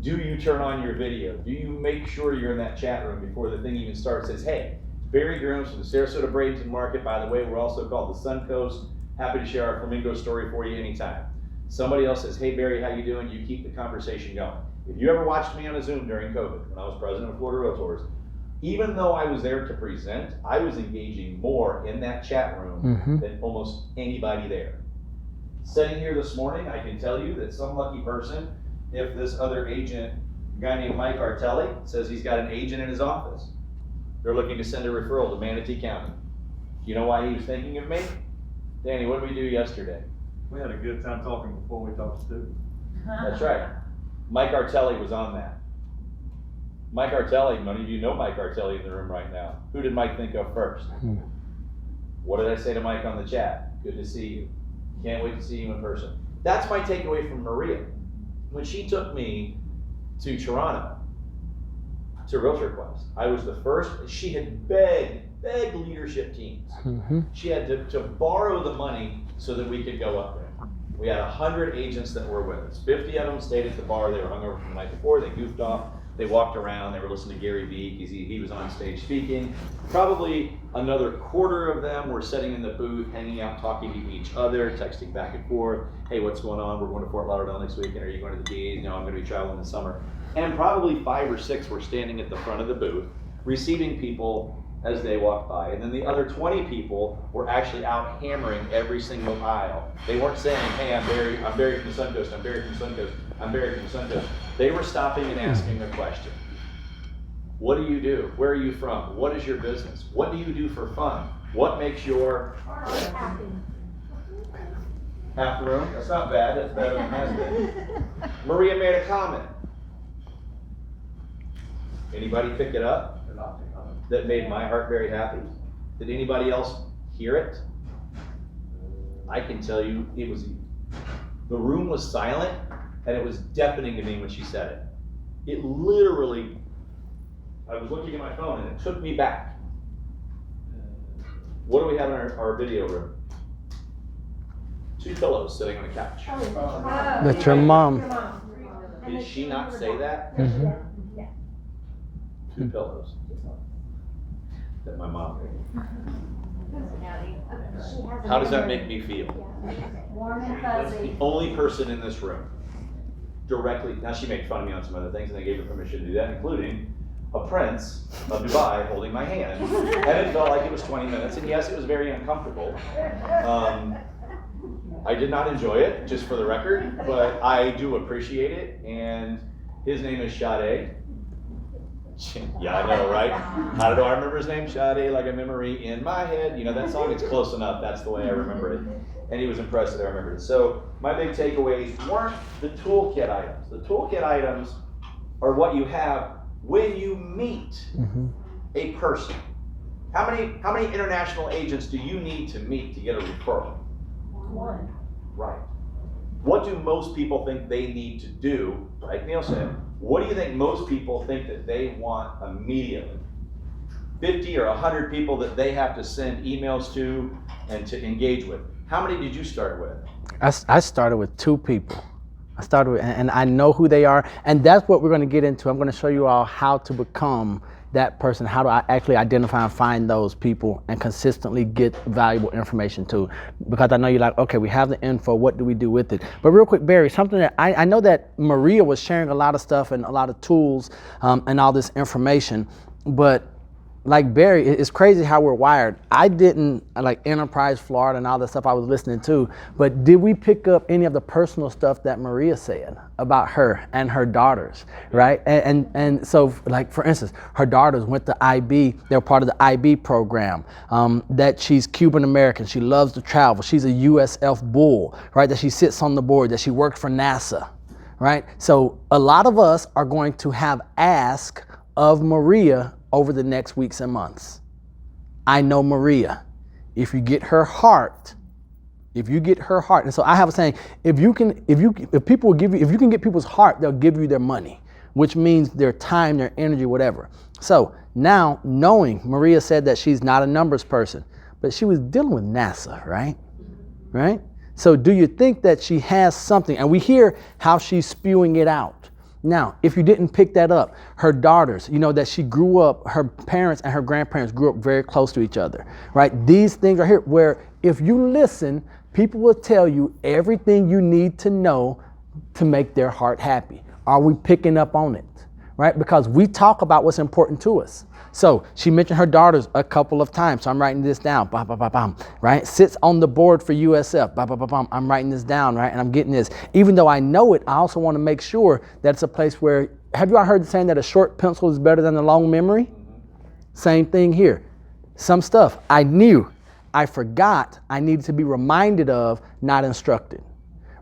Do you turn on your video? Do you make sure you're in that chat room before the thing even starts? Says, hey, Barry Grooms from the Sarasota Bradenton Market. By the way, we're also called the Suncoast. Happy to share our flamingo story for you anytime. Somebody else says, hey Barry, how you doing? You keep the conversation going. If you ever watched me on a Zoom during COVID, when I was president of Florida Realtors, even though I was there to present, I was engaging more in that chat room than almost anybody there. Sitting here this morning, I can tell you that some lucky person, if this other agent, a guy named Mike Artelli, says he's got an agent in his office, they're looking to send a referral to Manatee County. You know why he was thinking of me? Danny, what did we do yesterday? We had a good time talking before we talked to students. That's right. Mike Artelli was on that. Mike Artelli, many of you know Mike Artelli in the room right now. Who did Mike think of first? What did I say to Mike on the chat? Good to see you. Can't wait to see you in person. That's my takeaway from Maria. When she took me to Toronto, to Realtor Quest, I was the first. She had begged leadership teams. She had to borrow the money so that we could go up there. We had 100 agents that were with us. 50 of them stayed at the bar. They were hungover from the night before. They goofed off. They walked around. They were listening to Gary Vee because he was on stage speaking. Probably another quarter of them were sitting in the booth, hanging out, talking to each other, texting back and forth. Hey, what's going on? We're going to Fort Lauderdale next week. And are you going to the D's? No, I'm going to be traveling this summer. And probably 5 or 6 were standing at the front of the booth receiving people as they walked by. And then the other 20 people were actually out hammering every single aisle. They weren't saying, hey, I'm Barry from Suncoast, I'm Barry from Suncoast, I'm Barry from Suncoast. They were stopping and asking a question. What do you do? Where are you from? What is your business? What do you do for fun? What makes your half the room? That's not bad, that's better than has been. Maria made a comment. Anybody pick it up? That made my heart very happy. Did anybody else hear it? I can tell you, the room was silent, and it was deafening to me when she said it. It literally, I was looking at my phone and it took me back. What do we have in our video room? 2 pillows sitting on the couch. That's your mom. Did she not say that? Mm-hmm. 2 pillows. That my mom made. How does that make me feel? Warm and That's fuzzy. the only person in this room directly, now she made fun of me on some other things and I gave her permission to do that, including a prince of Dubai holding my hand. And it felt like it was 20 minutes, and yes, it was very uncomfortable. I did not enjoy it, just for the record, but I do appreciate it, and his name is Sade. Yeah, I know, right? How do I remember his name? Sade, like a memory in my head. You know that song? It's close enough. That's the way I remember it. And he was impressed that I remembered it. So my big takeaways weren't the toolkit items. The toolkit items are what you have when you meet a person. How many international agents do you need to meet to get a referral? One. Right. What do most people think they need to do? Like Neal said, what do you think most people think that they want immediately? 50 or 100 people that they have to send emails to and to engage with. How many did you start with? I started with 2 people. And I know who they are, and that's what we're going to get into. I'm going to show you all how to become that person, how do I actually identify and find those people and consistently get valuable information too. Because I know you're like, okay, we have the info, what do we do with it? But real quick, Barry, something that I know that Maria was sharing a lot of stuff and a lot of tools and all this information, but like Barry, it's crazy how we're wired. I didn't like Enterprise Florida and all the stuff I was listening to, but did we pick up any of the personal stuff that Maria said about her and her daughters, right? And so, like for instance, her daughters went to IB. They're part of the IB program. That she's Cuban American. She loves to travel. She's a USF bull, right? That she sits on the board. That she worked for NASA, right? So a lot of us are going to have ask of Maria over the next weeks and months. I know Maria. If you get her heart, and so I have a saying, if you can get people's heart, they'll give you their money, which means their time, their energy, whatever. So now knowing Maria said that she's not a numbers person, but she was dealing with NASA, right? Right? So do you think that she has something? And we hear how she's spewing it out. Now, if you didn't pick that up, her daughters, you know, that she grew up, her parents and her grandparents grew up very close to each other, right? These things are here where if you listen, people will tell you everything you need to know to make their heart happy. Are we picking up on it, right? Because we talk about what's important to us. So she mentioned her daughters a couple of times. So I'm writing this down, right? Sits on the board for USF, I'm writing this down, right? And I'm getting this. Even though I know it, I also want to make sure that it's a place where, have you all heard the saying that a short pencil is better than a long memory? Same thing here. Some stuff I knew, I forgot, I needed to be reminded of, not instructed,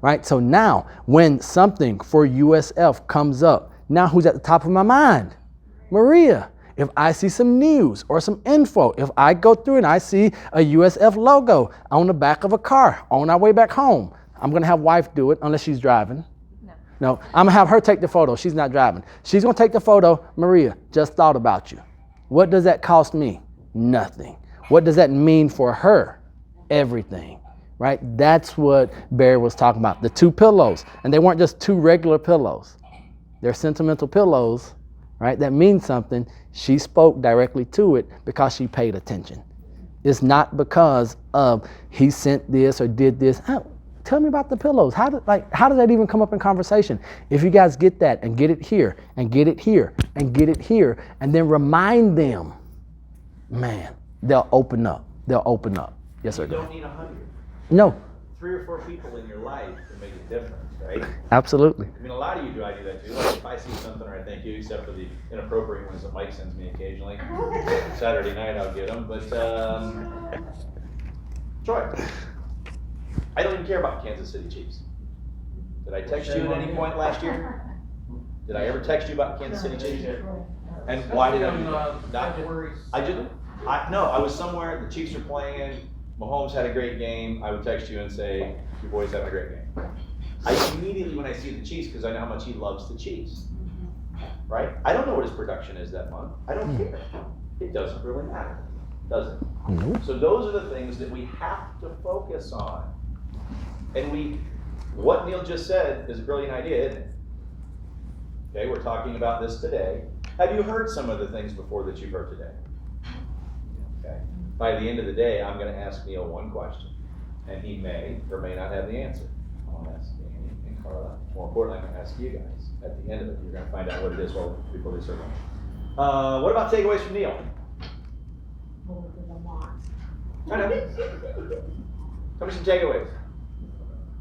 right? So now when something for USF comes up, now who's at the top of my mind? Maria. If I see some news or some info, if I go through and I see a USF logo on the back of a car on our way back home, I'm going to have wife do it unless she's driving. No, I'm going to have her take the photo. She's not driving. She's going to take the photo. Maria, just thought about you. What does that cost me? Nothing. What does that mean for her? Everything, right? That's what Barry was talking about. The 2 pillows. And they weren't just 2 regular pillows. They're sentimental pillows, right? That means something. She spoke directly to it because she paid attention. It's not because of he sent this or did this. Tell me about the pillows. How does that even come up in conversation? If you guys get that and get it here and get it here and get it here and then remind them, man, they'll open up. They'll open up. Yes, sir. You don't need 100. No, 3 or 4 people in your life can make a difference, right? absolutely. I mean, a lot of you do. I do that too. Like if I see something, or I thank you, except for the inappropriate ones that Mike sends me occasionally. Saturday night I'll get them, but Troy, I don't even care about Kansas City Chiefs. Did I text you at any point last year? Did I ever text you about Kansas City Chiefs? And why did I do that? No, I was somewhere, the Chiefs were playing, Mahomes had a great game, I would text you and say, your boy's having a great game. I immediately, when I see the Chiefs, because I know how much he loves the Chiefs, right? I don't know what his production is that month. I don't care. It doesn't really matter, does it? Nope. So those are the things that we have to focus on. And what Neal just said is a brilliant idea, isn't it? Okay, we're talking about this today. Have you heard some of the things before that you've heard today? Okay. By the end of the day, I'm going to ask Neal one question, and he may or may not have the answer. I'll ask Danny and Carla. More importantly, I'm going to ask you guys. At the end of it, you're going to find out what it is before they serve lunch. What about takeaways from Neal? I know. Tell me some takeaways.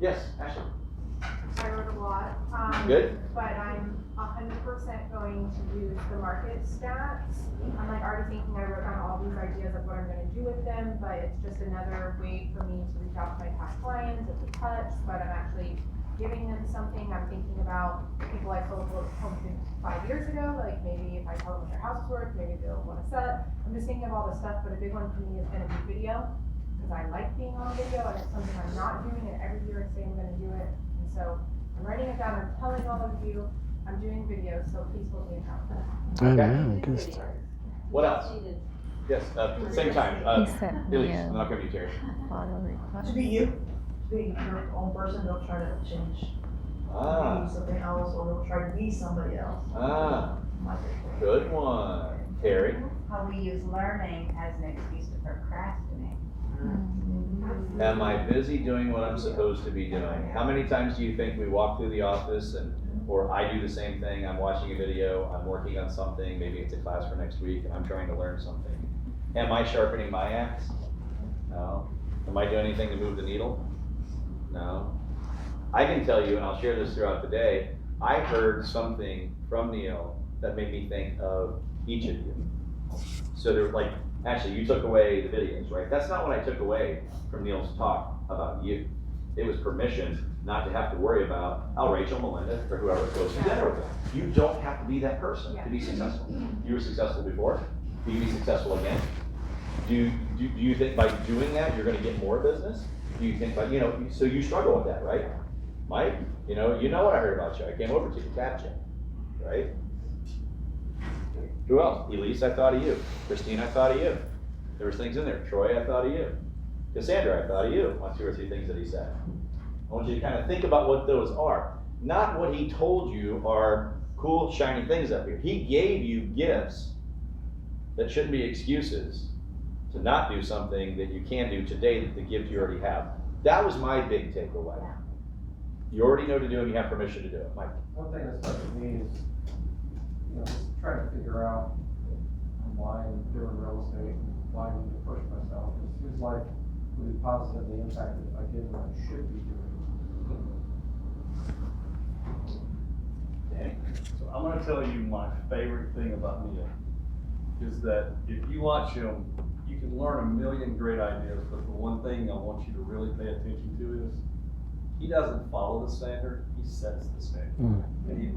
Yes, Ashley. I wrote a lot. Good. But I'm 100% going to use the market stats. I'm like already thinking, I wrote down all these ideas of what I'm going to do with them, but it's just another way for me to reach out to my past clients. It's a touch, but I'm actually giving them something. I'm thinking about people I sold homes to 5 years ago, like maybe if I tell them what their house is worth, maybe they'll want to sell it. I'm just thinking of all the stuff, but a big one for me is going to be video, because I like being on video, and it's something I'm not doing, and every year I say I'm going to do it. And so I'm writing it down, I'm telling all of you, I'm doing videos, so please hold me accountable. Amen. Good stuff. What else? Yes, same time. Elise, I'm not going to be Terry. To be you, to be your own person, don't try to change. Ah. Be something else, or don't try to be somebody else. Ah, good one. Terry? How we use learning as an excuse to procrastinate. Am I busy doing what I'm supposed to be doing? How many times do you think we walk through the office or I do the same thing, I'm watching a video, I'm working on something, maybe it's a class for next week, and I'm trying to learn something. Am I sharpening my axe? No. Am I doing anything to move the needle? No. I can tell you, and I'll share this throughout the day, I heard something from Neal that made me think of each of you. So they're like, actually, you took away the videos, right? That's not what I took away from Neal's talk about you. It was permission not to have to worry about how Rachel, Melinda, or whoever goes to dinner with them. You don't have to be that person to be successful. You were successful before. Will you be successful again? Do you think by doing that you're going to get more business? Do you think by, so you struggle with that, right? Mike, you know what I heard about you. I came over to you, tapped you, right? Who else? Elise, I thought of you. Christine, I thought of you. There was things in there. Troy, I thought of you. Cassandra, I thought of you. 1, 2, or 3 things that he said. I want you to kind of think about what those are. Not what he told you are cool, shiny things up here. He gave you gifts that shouldn't be excuses to not do something that you can do today that the gift you already have. That was my big takeaway. You already know to do it, and you have permission to do it. Mike? One thing that stuck with me is, just trying to figure out why I'm doing real estate, why I need to push myself. It seems like it would be positively impacted if I did what I should be doing. Danny? So I'm gonna tell you my favorite thing about Neal is that if you watch him, you can learn a million great ideas, but the one thing I want you to really pay attention to is he doesn't follow the standard, he sets the standard. And he